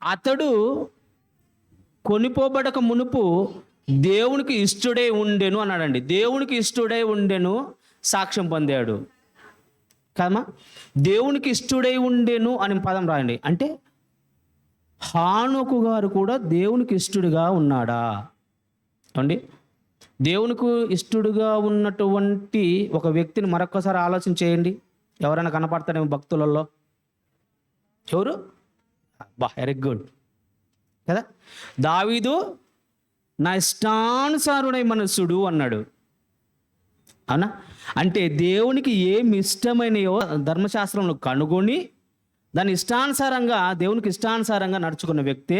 అతడు కొనిపోబడక మునుపు దేవునికి ఇష్టడై ఉండెను అన్నాడండి. దేవునికి ఇష్టడై ఉండెను, సాక్ష్యం పొందాడు కదమ్మా. దేవునికి ఇష్టడై ఉండెను అని పదం రాయండి. అంటే హానోకు గారు కూడా దేవునికి ఇష్టడుగా ఉన్నాడా అండి? దేవునికి ఇష్టడుగా ఉన్నటువంటి ఒక వ్యక్తిని మరొకసారి ఆలోచన చేయండి. ఎవరైనా కనపడతాడేమో భక్తులలో? ఎవరు? వెరీ గుడ్ కదా. దావీదు నా ఇష్టానుసారుడై మనసుడు అన్నాడు. అవునా? అంటే దేవునికి ఏమి ఇష్టమైనయో ధర్మశాస్త్రంలో కనుగొని దాని ఇష్టానుసారంగా దేవునికి ఇష్టానుసారంగా నడుచుకున్న వ్యక్తే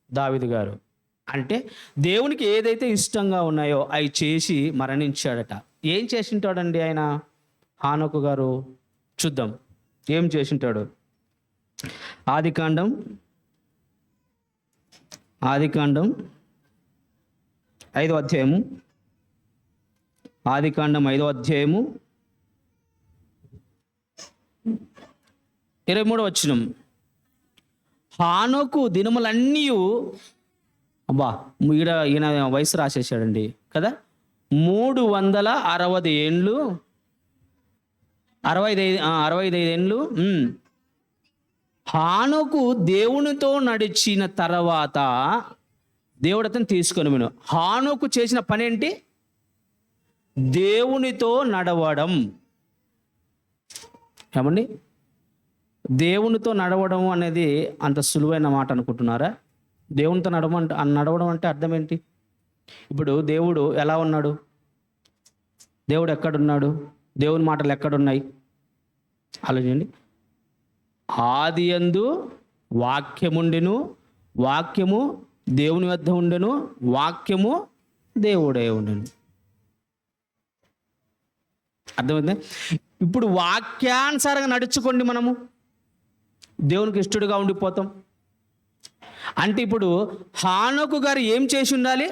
దావీదు గారు. అంటే దేవునికి ఏదైతే ఇష్టంగా ఉన్నాయో అవి చేసి మరణించాడట. ఏం చేసింటాడండి ఆయన హానోకు గారు? చూద్దాం ఏం చేసింటాడు. ఆదికాండం 5వ అధ్యాయము, ఆదికాండం 5వ అధ్యాయము 23వ వచనం. హానోకు దినములన్నీ ఈయన వయసు రాసేసాడండి కదా. 360 ఏండ్లు, 65 ఏండ్లు. హానోకు దేవునితో నడిచిన తర్వాత దేవుడు అతను తీసుకొని విను. హానోకు చేసిన పని ఏంటి? దేవునితో నడవడం. ఏమండి? దేవునితో నడవడం అనేది అంత సులువైన మాట అనుకుంటున్నారా? దేవునితో నడవడం అంటే అర్థం ఏంటి? ఇప్పుడు దేవుడు ఎలా ఉన్నాడు? దేవుడు ఎక్కడున్నాడు? దేవుని మాటలు ఎక్కడున్నాయి? ఆలోచించండి. ఆది యందు వాక్యముండెను, వాక్యము దేవుని వద్ద ఉండెను, వాక్యము దేవుడే ఉండెను. అర్థమైంది? ఇప్పుడు వాక్యానుసారంగా నడుచుకోండి, మనము దేవునికి ఇష్టడుగా ఉండిపోతాం. అంటే ఇప్పుడు హానోకు గారు ఏం చేసి ఉండాలి?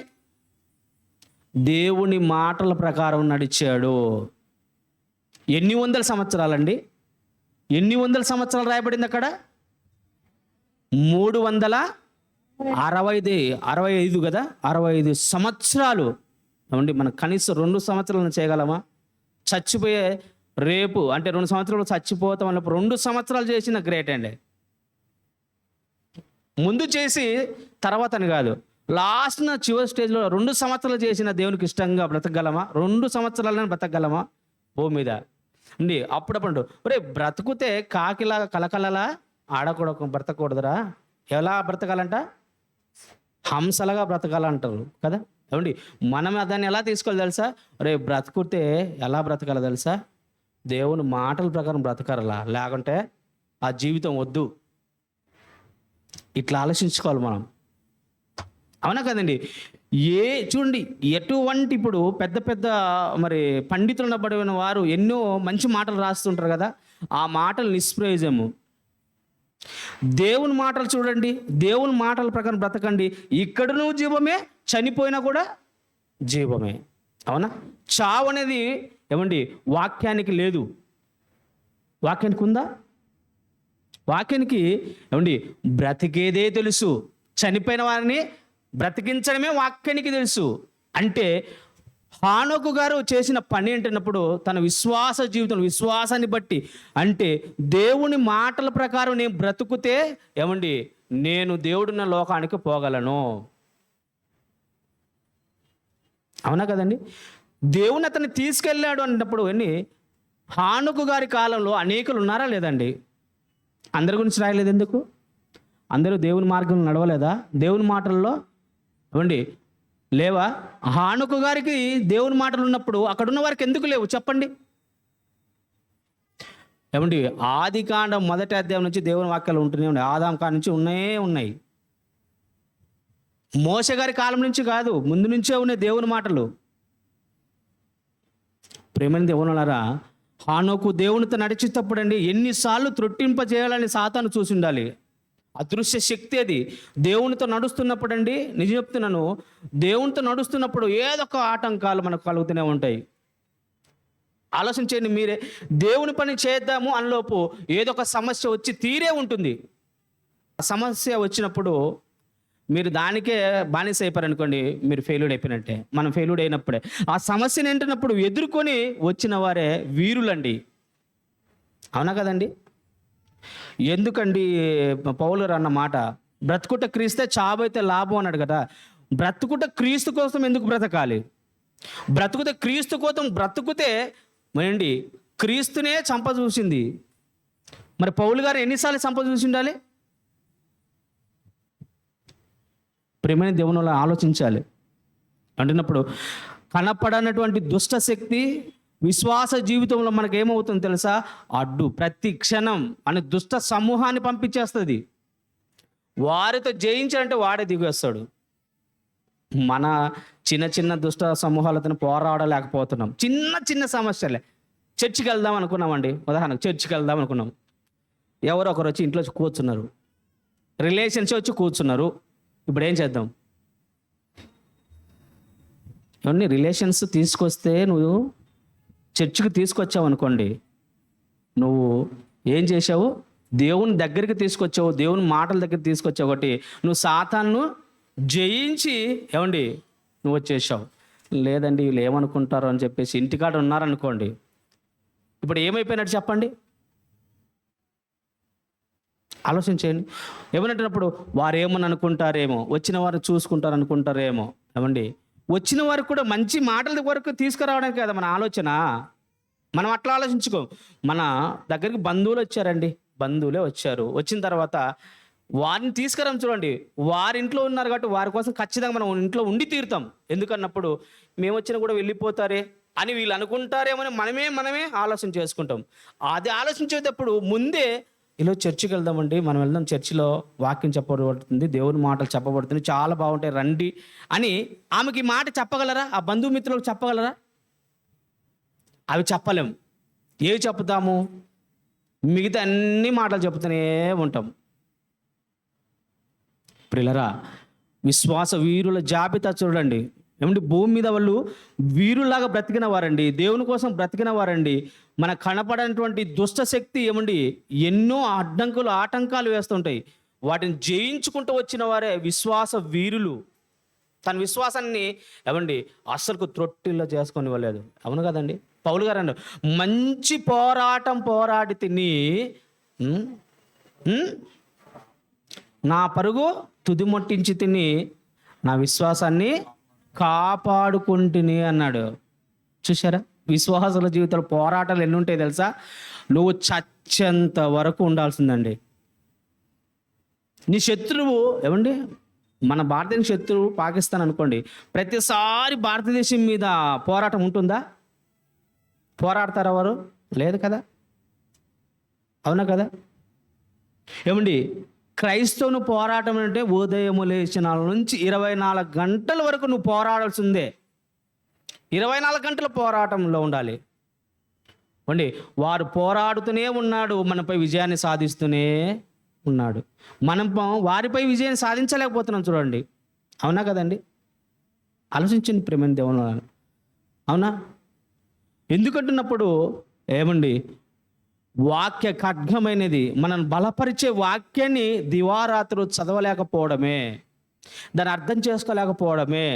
దేవుని మాటల ప్రకారం నడిచాడు. ఎన్ని వందల సంవత్సరాలండి? ఎన్ని వందల సంవత్సరాలు రాయబడింది అక్కడ? 365 కదా. 65 సంవత్సరాలు. ఏమండి? మనం కనీసం 2 సంవత్సరాలను చేయగలమా? చచ్చిపోయే రేపు అంటే 2 సంవత్సరాలు చచ్చిపోతాం అన్నప్పుడు 2 సంవత్సరాలు చేసిన గ్రేట్ అండి. ముందు చేసి తర్వాత అని కాదు, లాస్ట్ చివరి స్టేజ్లో 2 సంవత్సరాలు చేసిన దేవునికి ఇష్టంగా బ్రతకగలమా? 2 సంవత్సరాలను బ్రతకగలమా భూమి మీద అండి? అప్పుడప్పుడు బ్రతుకుతే కాకిలాగా కలకలలా బ్రతకూడదురా. ఎలా బ్రతకాలంట? హంసలుగా బ్రతకాలంటారు కదా. ఏమండి? మనం దాన్ని ఎలా తీసుకోవాలి తెలుసా? బ్రతుకుతే ఎలా బ్రతకాలో తెలుసా? దేవుని మాటల ప్రకారం బ్రతకాలా, లేకుంటే ఆ జీవితం వద్దు. ఇట్లా ఆలోచించుకోవాలి మనం. అవునా కదండి? చూడండి, ఎటువంటి ఇప్పుడు పెద్ద పెద్ద మరి పండితులు అనబడిన వారు ఎన్నో మంచి మాటలు రాస్తుంటారు కదా, ఆ మాటలు నిష్ప్రయోజనము. దేవుని మాటలు చూడండి, దేవుని మాటల ప్రకారం బ్రతకండి. ఇక్కడను జీవమే, చనిపోయినా కూడా జీవమే. అవునా? చావు అనేది ఏమండి వాక్యానికి లేదు. వాక్యానికి ఉందా? వాక్యానికి ఏమండి బ్రతికేదే తెలుసు, చనిపోయిన వారిని బ్రతికించడమే వాక్యానికి తెలుసు. అంటే హానోకు గారు చేసిన పని ఏంటన్నప్పుడు తన విశ్వాస జీవితం, విశ్వాసాన్ని బట్టి, అంటే దేవుని మాటల ప్రకారం నేను బ్రతుకుతే ఏమండి నేను దేవుడున్న లోకానికి పోగలను. అవునా కదండి? దేవుని అతన్ని తీసుకెళ్ళాడు అన్నప్పుడు హానోకు గారి కాలంలో అనేకులు ఉన్నారా లేదండి? అందరి గురించి రాయలేదు ఎందుకు? అందరూ దేవుని మార్గంలో నడవలేదా? దేవుని మాటల్లో ఏమండి లేవా? హానోకు గారికి దేవుని మాటలు ఉన్నప్పుడు అక్కడున్న వారికి ఎందుకు లేవు చెప్పండి? ఏమండి ఆది కాండం 1వ అధ్యాయం నుంచి దేవుని వాక్యాలు ఉంటూనే ఉన్నాయి. ఆదాం కాడ నుంచి ఉన్నాయి. మోషే గారి కాలం నుంచి కాదు, ముందు నుంచే ఉన్నాయి దేవుని మాటలు. ప్రేమని దేవునులారా, హానోకు దేవునితో నడిచేటప్పుడు ఎన్నిసార్లు త్రొట్టింప చేయాలని సాతాను చూసి ఉండాలి. అదృశ్య శక్తి అది. దేవునితో నడుస్తున్నప్పుడు నిజం చెప్తున్నాను, దేవునితో నడుస్తున్నప్పుడు ఏదో ఒక ఆటంకాలు మనకు కలుగుతూనే ఉంటాయి. ఆలోచించండి మీరే. దేవుని పని చేద్దాము అనలోపు ఏదో ఒక సమస్య వచ్చి తీరే ఉంటుంది. ఆ సమస్య వచ్చినప్పుడు మీరు దానికే బానిస అయిపోయారనుకోండి, మీరు ఫెయిల్యూర్ అయిపోయినట్టే. మనం ఫెయిల్యూర్ అయినప్పుడే ఆ సమస్యను ఏంటన్నప్పుడు ఎదుర్కొని వచ్చిన వారే వీరులండి. అవునా కదండి? ఎందుకండి పౌలు గారు అన్న మాట, బ్రతుకుట క్రీస్తే చావైతే లాభం అన్నాడు కదా. బ్రతుకుట క్రీస్తు కోసం ఎందుకు బ్రతకాలి? బ్రతుకుతే క్రీస్తు కోసం బ్రతుకుతే మరండి క్రీస్తునే చంప చూసింది. మరి పౌలు గారు ఎన్నిసార్లు చంప చూసి ఉండాలి? ప్రేమైన దేవునిలో ఆలోచించాలి. అంటున్నప్పుడు కనపడనటువంటి దుష్ట శక్తి విశ్వాస జీవితంలో మనకు ఏమవుతుంది తెలుసా? అడ్డు ప్రతి క్షణం అని దుష్ట సమూహాన్ని పంపించేస్తుంది. వారితో జయించాలంటే వాడే దిగి వస్తాడు. మన చిన్న చిన్న దుష్ట సమూహాలతో పోరాడలేకపోతున్నాం. చిన్న సమస్యలే. చర్చికి వెళ్దాం అనుకున్నామండి, ఉదాహరణకు చర్చికి వెళ్దాం అనుకున్నాం. ఎవరో ఒకరు వచ్చి ఇంట్లో కూర్చున్నారు, రిలేషన్స్ వచ్చి కూర్చున్నారు. ఇప్పుడు ఏం చేద్దాం? ఇవన్నీ రిలేషన్స్ తీసుకొస్తే నువ్వు చర్చికి తీసుకొచ్చావు అనుకోండి, నువ్వు ఏం చేసావు? దేవుని దగ్గరికి తీసుకొచ్చావు, దేవుని మాటల దగ్గర తీసుకొచ్చావు. ఒకటి నువ్వు సాతాను జయించి నువ్వు వచ్చేసావు. లేదండి వీళ్ళు ఏమనుకుంటారు అని చెప్పేసి ఇంటికాడ ఉన్నారనుకోండి, ఇప్పుడు ఏమైపోయినట్టు చెప్పండి? ఆలోచించేయండి. ఏమన్నప్పుడు వారు ఏమని అనుకుంటారేమో, వచ్చిన వారు చూసుకుంటారు అనుకుంటారేమో. వచ్చిన వారికి కూడా మంచి మాటల వరకు తీసుకురావడానికి కదా మన ఆలోచన. మనం అట్లా ఆలోచించుకో. మన దగ్గరికి బంధువులు వచ్చారండి, బంధువులే వచ్చారు. వచ్చిన తర్వాత వారిని తీసుకురాం చూడండి, వారి ఇంట్లో ఉన్నారు కాబట్టి వారి కోసం ఖచ్చితంగా మనం ఇంట్లో ఉండి తీరుతాం. ఎందుకన్నప్పుడు మేము వచ్చినా కూడా వెళ్ళిపోతారే అని వీళ్ళు అనుకుంటారేమని మనమే ఆలోచన చేసుకుంటాం. అది ఆలోచించేటప్పుడు ముందే ఇలా చర్చికి వెళ్దామండి, మనం వెళ్దాం, చర్చిలో వాక్యం చెప్పబడుతుంది, దేవుని మాటలు చెప్పబడుతుంది, చాలా బాగుంటాయి రండి అని ఆమెకి మాట చెప్పగలరా? ఆ బంధుమిత్రులకు చెప్పగలరా? అవి చెప్పలేం. ఏవి చెప్తాము? మిగతా అన్ని మాటలు చెప్తూనే ఉంటాం. ప్రియులరా, విశ్వాస వీరుల జాబితా చూడండి. భూమి మీద వాళ్ళు వీరులాగా బ్రతికిన వారండి, దేవుని కోసం బ్రతికిన వారండి. మన కనపడనటువంటి దుష్ట శక్తి ఎన్నో ఆటంకాలు వేస్తుంటాయి. వాటిని జయించుకుంటూ వచ్చిన వారే విశ్వాస వీరులు. తన విశ్వాసాన్ని అస్సలు త్రొట్టిల్లో చేసుకొని ఇవ్వలేదు. అవును కదండి? పౌలు గారు అన్నారు, మంచి పోరాటం పోరాడి తిని నా పరుగు తుదిమొట్టించి తిని నా విశ్వాసాన్ని కాపాడుకుంటుని అన్నాడు. చూసారా? విశ్వాసుల జీవితంలో పోరాటాలు ఎన్ని ఉంటాయి తెలుసా? నువ్వు చచ్చేంత వరకు ఉండాల్సిందండి. నీ శత్రువు మన భారతదేశ శత్రువు పాకిస్తాన్ అనుకోండి, ప్రతిసారి భారతదేశం మీద పోరాటం ఉంటుందా? పోరాడతారా వారు? లేదు కదా? అవునా కదా? క్రైస్తవుని పోరాటం అంటే ఉదయము లేచిన నుంచి 24 గంటల వరకు నువ్వు పోరాడాల్సిందే. 24 గంటల పోరాటంలో ఉండాలి. అండి వారు పోరాడుతూనే ఉన్నాడు, మనపై విజయాన్ని సాధిస్తూనే ఉన్నాడు. మనం వారిపై విజయాన్ని సాధించలేకపోతున్నాం చూడండి. అవునా కదండి? ఆలోచించండి ప్రేమైన దేవుని, అవునా? ఎందుకంటున్నప్పుడు ఏమండి, వాక్య ఖడ్గమైనది మనల్ని బలపరిచే వాక్యాన్ని దివారాత్రులు చదవలేకపోవడమే, దాన్ని అర్థం చేసుకోలేకపోవడమే,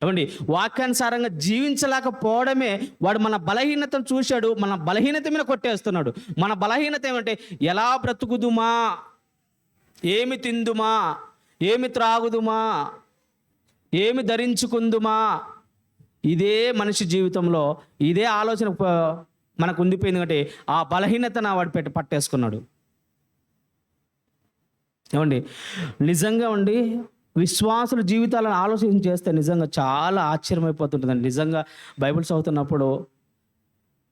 ఏమండి వాక్యానుసారంగా జీవించలేకపోవడమే. వాడు మన బలహీనతను చూశాడు, మన బలహీనత మీద కొట్టేస్తున్నాడు. మన బలహీనత ఏమంటే ఎలా బ్రతుకుదుమా, ఏమి తిందుమా, ఏమి త్రాగుదుమా, ఏమి ధరించుకుందుమా, ఇదే మనిషి జీవితంలో ఇదే ఆలోచన మనకు ఉండిపోయింది. అంటే ఆ బలహీనతను వాడు పట్టేసుకున్నాడు. ఏమండి నిజంగా అండి విశ్వాసుల జీవితాలను ఆలోచన చేస్తే నిజంగా చాలా ఆశ్చర్యమైపోతుంటుందండి. నిజంగా బైబిల్ చదువుతున్నప్పుడు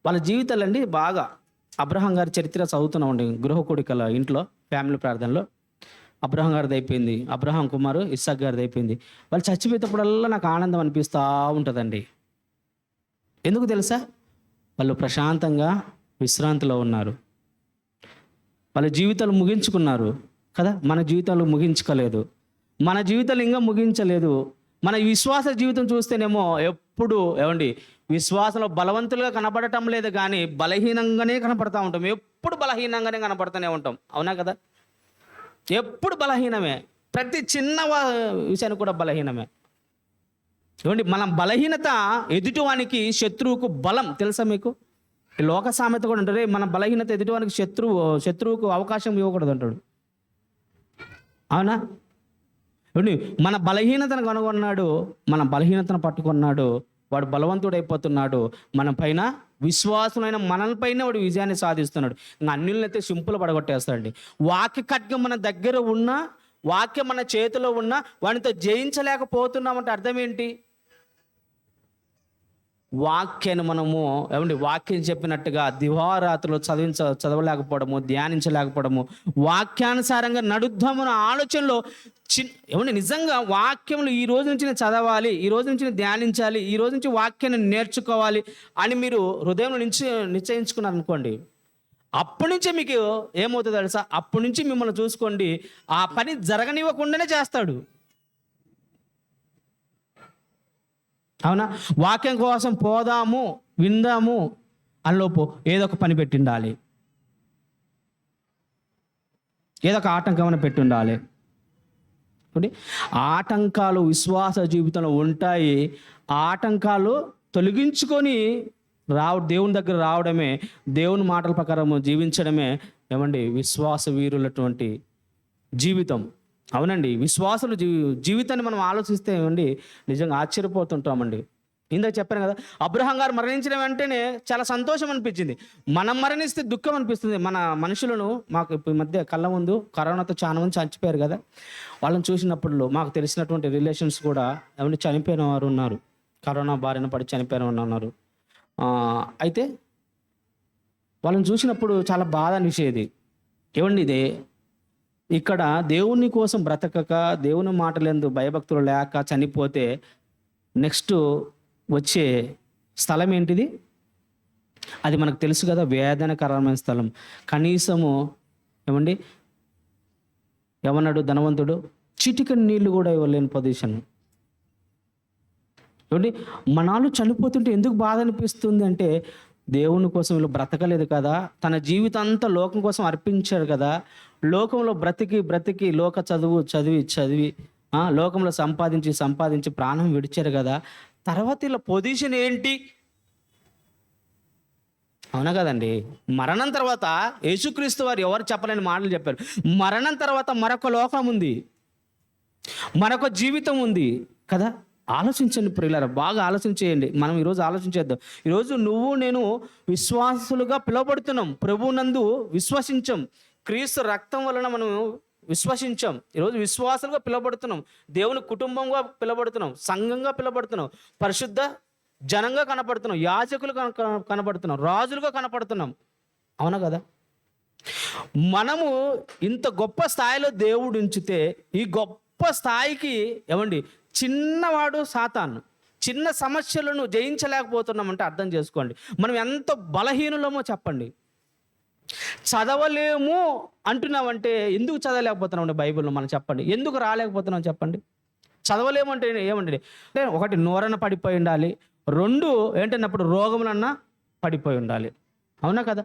వాళ్ళ జీవితాలండి బాగా, అబ్రహాం గారి చరిత్ర చదువుతున్నామండి గృహ కోడికల ఇంట్లో ఫ్యామిలీ ప్రార్థనలో. అబ్రహాం గారిది అయిపోయింది, అబ్రహాం కుమారు ఇస్సాక్ గారిది అయిపోయింది. వాళ్ళు చచ్చిపోయేటప్పుడల్లా నాకు ఆనందం అనిపిస్తూ ఉంటుందండి. ఎందుకు తెలుసా? వాళ్ళు ప్రశాంతంగా విశ్రాంతిలో ఉన్నారు, వాళ్ళ జీవితాలు ముగించుకున్నారు కదా. మన జీవితాలు ముగించుకోలేదు, మన జీవితాలు ఇంకా ముగించలేదు. మన విశ్వాస జీవితం చూస్తేనేమో ఎప్పుడు ఏమండి విశ్వాసంలో బలవంతులుగా కనపడటం లేదు, కానీ బలహీనంగానే కనపడతా ఉంటాం. ఎప్పుడు బలహీనంగానే కనపడుతూనే ఉంటాం. అవునా కదా? ఎప్పుడు బలహీనమే, ప్రతి చిన్న విషయాన్ని కూడా బలహీనమే. ఏమండి మన బలహీనత ఎదుటివానికి శత్రువుకు బలం. తెలుసా మీకు? లోక సామెత కూడా అంటారు, మన బలహీనత ఎదుటివానికి శత్రువుకు అవకాశం ఇవ్వకూడదు అంటాడు. అవునా? ఏమండి మన బలహీనతను కనుగొన్నాడు, మన బలహీనతను పట్టుకున్నాడు, వాడు బలవంతుడు అయిపోతున్నాడు. మన పైన విశ్వాసమైన మనల్పైన వాడు విజయాన్ని సాధిస్తున్నాడు. ఇంకా అన్యులనైతే సింపుల్ పడగొట్టేస్తాడండి. వాక్య ఖడ్గం మన దగ్గర ఉన్నా, వాక్యం మన చేతిలో ఉన్నా వానితో జయించలేకపోతున్నామంటే అర్థం ఏంటి? వాక్యాన్ని మనము ఏమండి వాక్యం చెప్పినట్టుగా దివారాత్రులు చదవలేకపోవడము, ధ్యానించలేకపోవడము, వాక్యానుసారంగా నడుద్దామన్న ఆలోచనలో ఏమండి నిజంగా వాక్యములు ఈ రోజు నుంచి నేను చదవాలి, ఈ రోజు నుంచి నేను ధ్యానించాలి, ఈ రోజు నుంచి వాక్యాన్ని నేర్చుకోవాలి అని మీరు హృదయంలో నిశ్చయించుకున్నారు అనుకోండి, అప్పటి నుంచే మీకు ఏమవుతుందో తెలుసా? అప్పటి నుంచి మిమ్మల్ని చూసుకోండి ఆ పని జరగనివ్వకుండానే చేస్తాడు. అవునా? వాక్యం కోసం పోదాము, విందాము అనిలోపు ఏదో ఒక పని పెట్టిండాలి, ఏదో ఒక ఆటంకం పెట్టి ఉండాలి. ఆటంకాలు విశ్వాస జీవితంలో ఉంటాయి. ఆటంకాలు తొలగించుకొని దేవుని దగ్గర రావడమే, దేవుని మాటల ప్రకారం జీవించడమే ఏమండి విశ్వాస వీరులటువంటి జీవితం. అవునండి, విశ్వాసుల జీవితాన్ని మనం ఆలోచిస్తే ఏమండి నిజంగా ఆశ్చర్యపోతుంటామండి. ఇందాక చెప్పాను కదా, అబ్రహాం గారు మరణించిన వెంటనే చాలా సంతోషం అనిపించింది. మనం మరణిస్తే దుఃఖం అనిపిస్తుంది. మన మనుషులను మాకు ఈ మధ్య కళ్ళ ముందు కరోనాతో చాలా మంది చనిపోయారు కదా, వాళ్ళని చూసినప్పుడు మాకు తెలిసినటువంటి రిలేషన్స్ కూడా ఏమంటే చనిపోయిన వారు ఉన్నారు, కరోనా బారిన పడి చనిపోయిన ఉన్నారు. అయితే వాళ్ళని చూసినప్పుడు చాలా బాధ అనిపించేది. ఏమండి ఇదే ఇక్కడ దేవుని కోసం బ్రతకక, దేవుని మాటలందు భయభక్తులు లేక చనిపోతే నెక్స్ట్ వచ్చే స్థలం ఏంటిది? అది మనకు తెలుసు కదా, వేదనకరమైన స్థలం. కనీసము ఏమండి ఏమన్నాడు ధనవంతుడు? చిటికని నీళ్లు కూడా ఇవ్వలేని పొజిషన్. ఏమండి మనాలు చనిపోతుంటే ఎందుకు బాధ అనిపిస్తుంది అంటే, దేవుని కోసం వీళ్ళు బ్రతకలేదు కదా, తన జీవితం అంతా లోకం కోసం అర్పించారు కదా, లోకంలో బ్రతికి లోక చదివి లోకంలో సంపాదించి ప్రాణం విడిచారు కదా, తర్వాత ఇలా పొజిషన్ ఏంటి? అవునా కదండి? మరణం తర్వాత యేసుక్రీస్తు వారు ఎవరు చెప్పలేని మాటలు చెప్పారు. మరణం తర్వాత మరొక లోకం ఉంది, మరొక జీవితం ఉంది కదా. ఆలోచించండి ప్రియులారా, బాగా ఆలోచించేయండి. మనం ఈరోజు ఆలోచించేద్దాం. ఈరోజు నువ్వు నేను విశ్వాసులుగా పిలువబడుతున్నాం, ప్రభువునందు విశ్వసించాం, క్రీస్తు రక్తం వలన మనం విశ్వసించాం. ఈరోజు విశ్వాసులుగా పిలువబడుతున్నాం, దేవుని కుటుంబంగా పిలువబడుతున్నాం, సంఘంగా పిలువబడుతున్నాం, పరిశుద్ధ జనంగా కనపడుతున్నాం, యాజకులుగా కనపడుతున్నాం, రాజులుగా కనపడుతున్నాం. అవునా కదా? మనము ఇంత గొప్ప స్థాయిలో దేవుడు ఉంచితే ఈ గొప్ప స్థాయికి ఏమండి చిన్నవాడు సాతాను, చిన్న సమస్యలను జయించలేకపోతున్నామంటే అర్థం చేసుకోండి మనం ఎంత బలహీనులమో చెప్పండి. చదవలేము అంటున్నామంటే ఎందుకు చదవలేకపోతున్నామండి బైబిల్లో మనం చెప్పండి, ఎందుకు రాలేకపోతున్నాం చెప్పండి. చదవలేము అంటే ఏమండి అంటే ఒకటి నోరన్న పడిపోయి ఉండాలి, రెండు ఏంటన్నప్పుడు రోగములన్నా పడిపోయి ఉండాలి, అవునా కదా.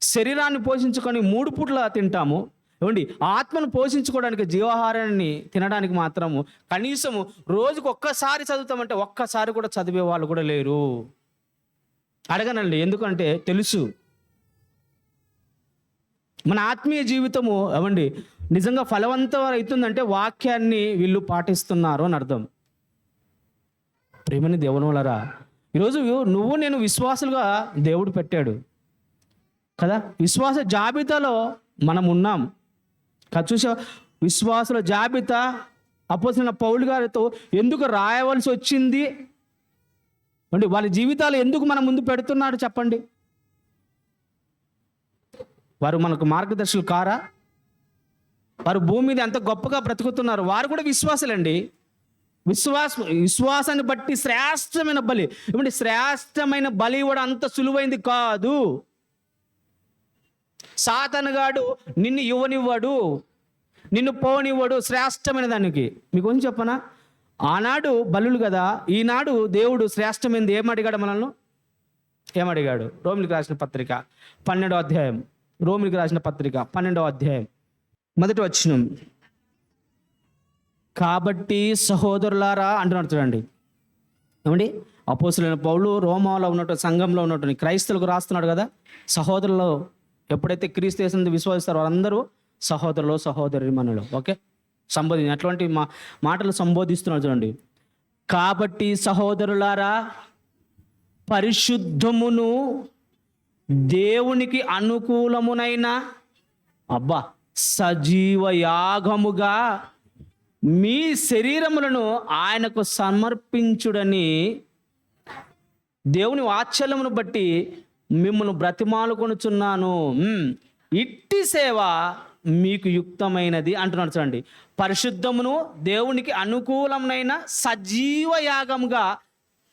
శరీరాన్ని పోషించుకొని 3 పూట్ల తింటాము, ఏమండి ఆత్మను పోషించుకోవడానికి జీవాహారాన్ని తినడానికి మాత్రము కనీసము రోజుకు ఒక్కసారి చదువుతామంటే ఒక్కసారి కూడా చదివే వాళ్ళు కూడా లేరు. అడగనండి, ఎందుకంటే తెలుసు మన ఆత్మీయ జీవితము ఏమండి నిజంగా ఫలవంతం అవుతుందంటే వాక్యాన్ని వీళ్ళు పాటిస్తున్నారు అని అర్థం. ప్రేమని దేవునులరా, ఈరోజు నువ్వు నేను విశ్వాసులుగా దేవుడు పెట్టాడు కదా, విశ్వాస జాబితాలో మనం ఉన్నాం కదా. చూసా విశ్వాసుల జాబితా అపోస్తలుడైన పౌలు గారితో ఎందుకు రాయవలసి వచ్చింది అంటే వాళ్ళ జీవితాలు ఎందుకు మన ముందు పెడుతున్నాడు చెప్పండి. వారు మనకు మార్గదర్శకులు కారా? వారు భూమి మీద ఎంత గొప్పగా బ్రతుకుతున్నారు, వారు కూడా విశ్వాసులండి. విశ్వాసాన్ని బట్టి శ్రేష్టమైన బలి, ఏమంటే శ్రేష్టమైన బలి ఇవ్వడం అంత సులువైంది కాదు. సాతానుగాడు నిన్ను ఇవ్వనివ్వడు, నిన్ను పోనివ్వడు శ్రేష్టమైన దానికి. మీకు కొంచెం చెప్పనా, ఆనాడు బలులు కదా, ఈనాడు దేవుడు శ్రేష్టమైనది ఏమడిగాడు మనల్ని? ఏమడిగాడు? రోమిలికి రాసిన పత్రిక 12వ అధ్యాయం, రోమిలికి రాసిన పత్రిక 12వ అధ్యాయం 1వ వచనం. కాబట్టి సహోదరులారా అంటున్నాడు చూడండి, ఏమండి అపోస్తలుడైన పౌలు రోమాలో ఉన్నట్టు సంఘంలో ఉన్నట్టు క్రైస్తవులకు రాస్తున్నాడు కదా. సహోదరులు ఎప్పుడైతే క్రీస్తు యేసునందు విశ్వసిస్తారో వారందరూ సహోదరులు సహోదరీమణులు. ఓకే, అటువంటి మాటలు సంబోధిస్తున్నాడు చూడండి. కాబట్టి సహోదరులారా పరిశుద్ధమును దేవునికి అనుకూలమునైన సజీవ యాగముగా మీ శరీరములను ఆయనకు సమర్పించుడని దేవుని వాత్సల్యమును బట్టి మిమ్మల్ని బ్రతిమాలుకొనుచున్నాను. ఇట్టి సేవ మీకు యుక్తమైనది అంటున్నాడు చూడండి. పరిశుద్ధమును దేవునికి అనుకూలమైన సజీవ యాగంగా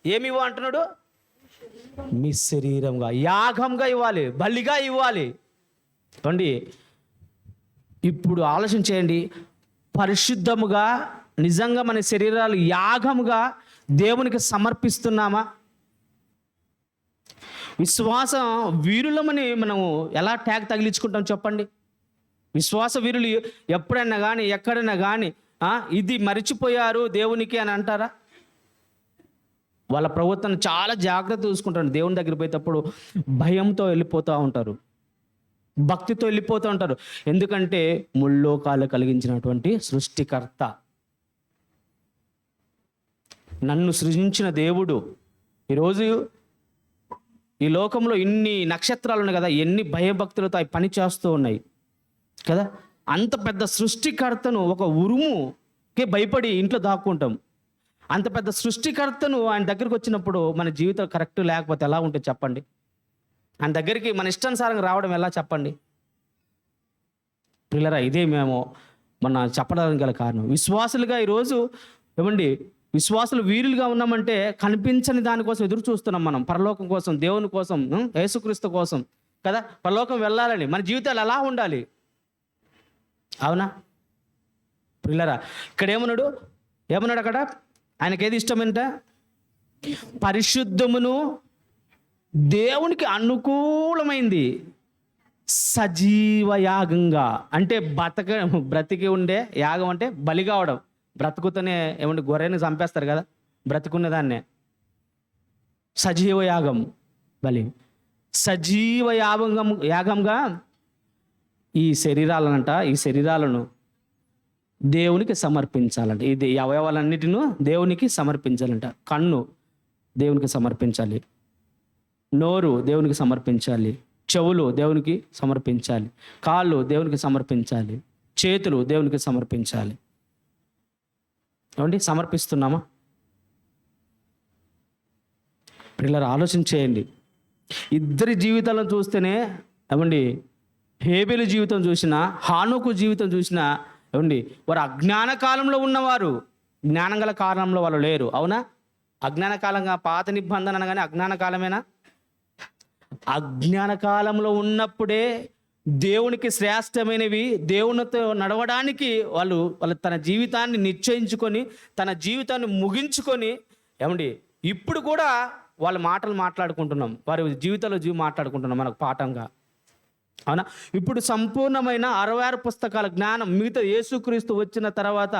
ఏమివ్వ అంటున్నాడు? మీ శరీరంగా యాగంగా ఇవ్వాలి, బలిగా ఇవ్వాలి. చూడండి, ఇప్పుడు ఆలోచన చేయండి, పరిశుద్ధముగా నిజంగా మన శరీరాలు యాగముగా దేవునికి సమర్పిస్తున్నామా? విశ్వాస వీరులమని మనము ఎలా ట్యాగ్ తగిలించుకుంటాం చెప్పండి. విశ్వాస వీరులు ఎప్పుడైనా కానీ ఎక్కడైనా కానీ ఇది మరిచిపోయారు దేవునికి అని అంటారా? వాళ్ళ ప్రవర్తన చాలా జాగ్రత్త చూసుకుంటారు. దేవుని దగ్గర పోయేటప్పుడు భయంతో వెళ్ళిపోతూ ఉంటారు, భక్తితో వెళ్ళిపోతూ ఉంటారు. ఎందుకంటే ముల్లోకాలు కలిగించినటువంటి సృష్టికర్త, నన్ను సృజించిన దేవుడు, ఈరోజు ఈ లోకంలో ఇన్ని నక్షత్రాలు ఉన్నాయి కదా, ఎన్ని భయభక్తులతో అవి పని చేస్తూ ఉన్నాయి కదా. అంత పెద్ద సృష్టికర్తను ఒక ఉరుముకే భయపడి ఇంట్లో దాక్కుంటాం. అంత పెద్ద సృష్టికర్తను ఆయన దగ్గరికి వచ్చినప్పుడు మన జీవితం కరెక్ట్ లేకపోతే ఎలా ఉంటుంది చెప్పండి? ఆయన దగ్గరికి మన ఇష్టానుసారంగా రావడం ఎలా చెప్పండి? పిల్లరా, ఇదే మేము చెప్పడానికి గల కారణం. విశ్వాసులుగా ఈరోజు ఏమండి విశ్వాసులు వీరులుగా ఉన్నామంటే కనిపించని దానికోసం ఎదురు చూస్తున్నాం మనం, పరలోకం కోసం, దేవుని కోసం, యేసుక్రీస్తు కోసం కదా. పరలోకం వెళ్ళాలని మన జీవితాలు ఎలా ఉండాలి, అవునా పిల్లరా? ఇక్కడ ఏమన్నాడు అక్కడ? ఆయనకి ఏది ఇష్టమంట? పరిశుద్ధమును దేవునికి అనుకూలమైంది సజీవ యాగంగా. అంటే బ్రతికి ఉండే యాగం అంటే బలి కావడం. బ్రతుకుతూనే ఏమంటే గొర్రెని చంపేస్తారు కదా, బ్రతుకున్న దాన్నే సజీవ యాగం, బలి. సజీవ యాగంగా ఈ శరీరాలను దేవునికి సమర్పించాలంట. ఇది అవయవాలన్నిటిను దేవునికి సమర్పించాలంట. కన్ను దేవునికి సమర్పించాలి, నోరు దేవునికి సమర్పించాలి, చెవులు దేవునికి సమర్పించాలి, కాళ్ళు దేవునికి సమర్పించాలి, చేతులు దేవునికి సమర్పించాలి. ఏమండి సమర్పిస్తున్నామా? పిల్లలు ఆలోచన చేయండి. ఇద్దరి జీవితాలను చూస్తేనే ఏమండి హేబెలు జీవితం చూసినా, హానోకు జీవితం చూసినా ఏమండి, వారు అజ్ఞాన కాలంలో ఉన్నవారు, జ్ఞానం గల కాలంలో వాళ్ళు లేరు. అవునా? అజ్ఞాన కాలంగా పాత నిబంధన అనగానే అజ్ఞాన కాలమేనా? అజ్ఞాన కాలంలో ఉన్నప్పుడే దేవునికి శ్రేష్టమైనవి, దేవునితో నడవడానికి వాళ్ళు తన జీవితాన్ని నిశ్చయించుకొని, తన జీవితాన్ని ముగించుకొని, ఏమండి ఇప్పుడు కూడా వాళ్ళ మాటలు మాట్లాడుకుంటున్నాం, వారి జీవితంలో మాట్లాడుకుంటున్నాం మనకు పాఠంగా. అవునా? ఇప్పుడు సంపూర్ణమైన 66 పుస్తకాల జ్ఞానం, మిగతా యేసుక్రీస్తు వచ్చిన తర్వాత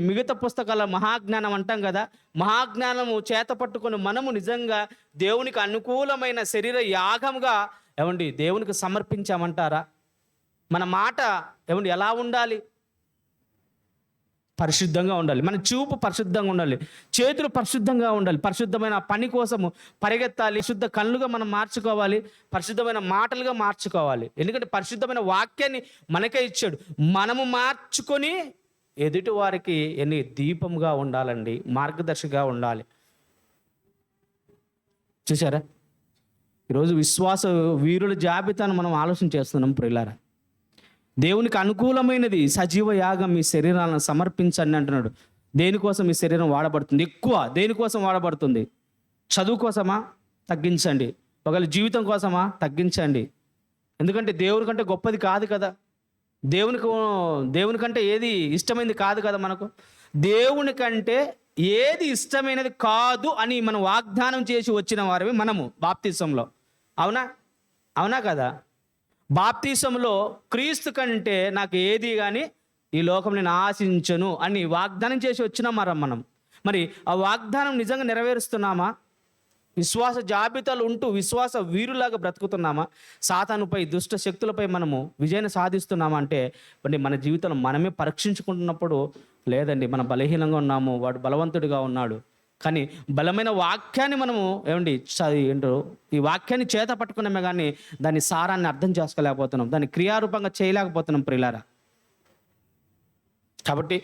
మిగతా పుస్తకాల మహాజ్ఞానం అంటాం కదా, మహాజ్ఞానము చేత పట్టుకొని మనము నిజంగా దేవునికి అనుకూలమైన శరీర యాగంగా దేవునికి సమర్పించామంటారా? మన మాట ఎలా ఉండాలి? పరిశుద్ధంగా ఉండాలి. మన చూపు పరిశుద్ధంగా ఉండాలి, చేతులు పరిశుద్ధంగా ఉండాలి, పరిశుద్ధమైన పని కోసము పరిగెత్తాలి, శుద్ధ కళ్ళుగా మనం మార్చుకోవాలి, పరిశుద్ధమైన మాటలుగా మార్చుకోవాలి. ఎందుకంటే పరిశుద్ధమైన వాక్యాన్ని మనకే ఇచ్చాడు. మనము మార్చుకొని ఎదుటి వారికి దీపంగా ఉండాలండి, మార్గదర్శిగా ఉండాలి. చూసారా? ఈరోజు విశ్వాస వీరుల జాబితాను మనం ఆలోచన చేస్తున్నాం ప్రియులారా. దేవునికి అనుకూలమైనది సజీవ యాగం మీ శరీరాలను సమర్పించండి అంటున్నాడు. దేనికోసం మీ శరీరం వాడబడుతుంది? ఎక్కువ దేనికోసం వాడబడుతుంది? చదువు కోసమా? తగ్గించండి. ఒకవేళ జీవితం కోసమా? తగ్గించండి. ఎందుకంటే దేవుని కంటే గొప్పది కాదు కదా, దేవుని కంటే ఏది ఇష్టమైనది కాదు కదా మనకు. దేవుని కంటే ఏది ఇష్టమైనది కాదు అని మనం వాగ్దానం చేసి వచ్చిన వారివి మనము బాప్తిసంలో. అవునా కదా? బాప్తిసంలో క్రీస్తు కంటే నాకు ఏది కానీ ఈ లోకం నేను ఆశించను అని వాగ్దానం చేసి వచ్చినాం మనం. మరి ఆ వాగ్దానం నిజంగా నెరవేరుస్తున్నామా? విశ్వాస జాబితాలు ఉంటూ విశ్వాస వీరులాగా బ్రతుకుతున్నామా? సాతానుపై, దుష్ట శక్తులపై మనము విజయాన్ని సాధిస్తున్నామా అంటే మన జీవితంలో మనమే పరీక్షించుకుంటున్నప్పుడు లేదండి, మనం బలహీనంగా ఉన్నాము, వాడు బలవంతుడిగా ఉన్నాడు. కానీ బలమైన వాక్యాన్ని మనము ఈ వాక్యాన్ని చేత పట్టుకున్నామే కానీ దాని సారాన్ని అర్థం చేసుకోలేకపోతున్నాం, దాన్ని క్రియారూపంగా చేయలేకపోతున్నాం ప్రియులారా. కాబట్టి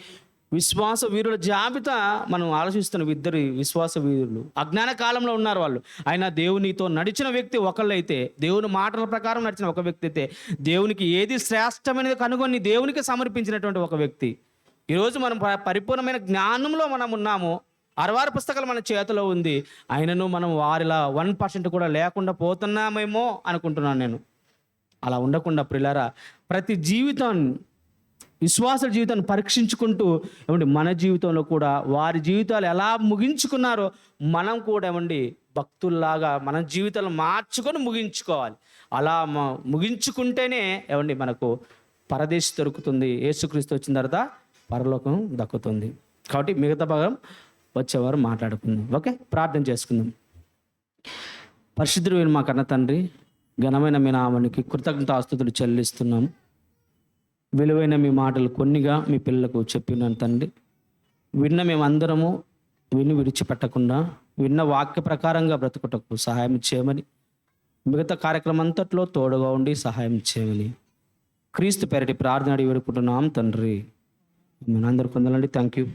విశ్వాస వీరుల జాబితా మనం ఆలోచిస్తున్నాం. ఇద్దరు విశ్వాస వీరులు అజ్ఞాన కాలంలో ఉన్నారు. వాళ్ళు ఆయన దేవునితో నడిచిన వ్యక్తి ఒకళ్ళైతే, దేవుని మాటల ప్రకారం నడిచిన ఒక వ్యక్తి అయితే, దేవునికి ఏది శ్రేష్టమైనది కనుగొని దేవునికి సమర్పించినటువంటి ఒక వ్యక్తి. ఈరోజు మనం పరిపూర్ణమైన జ్ఞానంలో మనం ఉన్నాము, 66 పుస్తకాలు మన చేతిలో ఉంది, ఆయనను మనం వారిలా 1% కూడా లేకుండా పోతున్నామేమో అనుకుంటున్నాను నేను. అలా ఉండకుండా ప్రియులారా, ప్రతి విశ్వాస జీవితాన్ని పరీక్షించుకుంటూ మన జీవితంలో కూడా వారి జీవితాలు ఎలా ముగించుకున్నారో మనం కూడా భక్తుల్లాగా మన జీవితాలు మార్చుకొని ముగించుకోవాలి. అలా ముగించుకుంటేనే మనకు పరదేశి దొరుకుతుంది, యేసుక్రీస్తు వచ్చిన తర్వాత పరలోకం దక్కుతుంది. కాబట్టి మిగతా భాగం వచ్చేవారు మాట్లాడుకుందాం. ఓకే, ప్రార్థన చేసుకుందాం. పరిశుద్ధుడైన మా కన్న తండ్రి, ఘనమైన మీ నామానికి కృతజ్ఞతాస్తుతులు చెల్లిస్తున్నాము. విలువైన మీ మాటలు కొన్నిగా మీ పిల్లలకు చెప్పినాను తండ్రి. విన్న మేమందరము విడిచిపెట్టకుండా విన్న వాక్య ప్రకారంగా బ్రతుకుటకు సహాయం చేయమని, మిగతా కార్యక్రమం అంతట్లో తోడుగా ఉండి సహాయం చేయమని క్రీస్తు పేరటి ప్రార్థన అడిగి వేడుకుంటున్నాం తండ్రి. మనందరూ పొందాలండి. Thank you.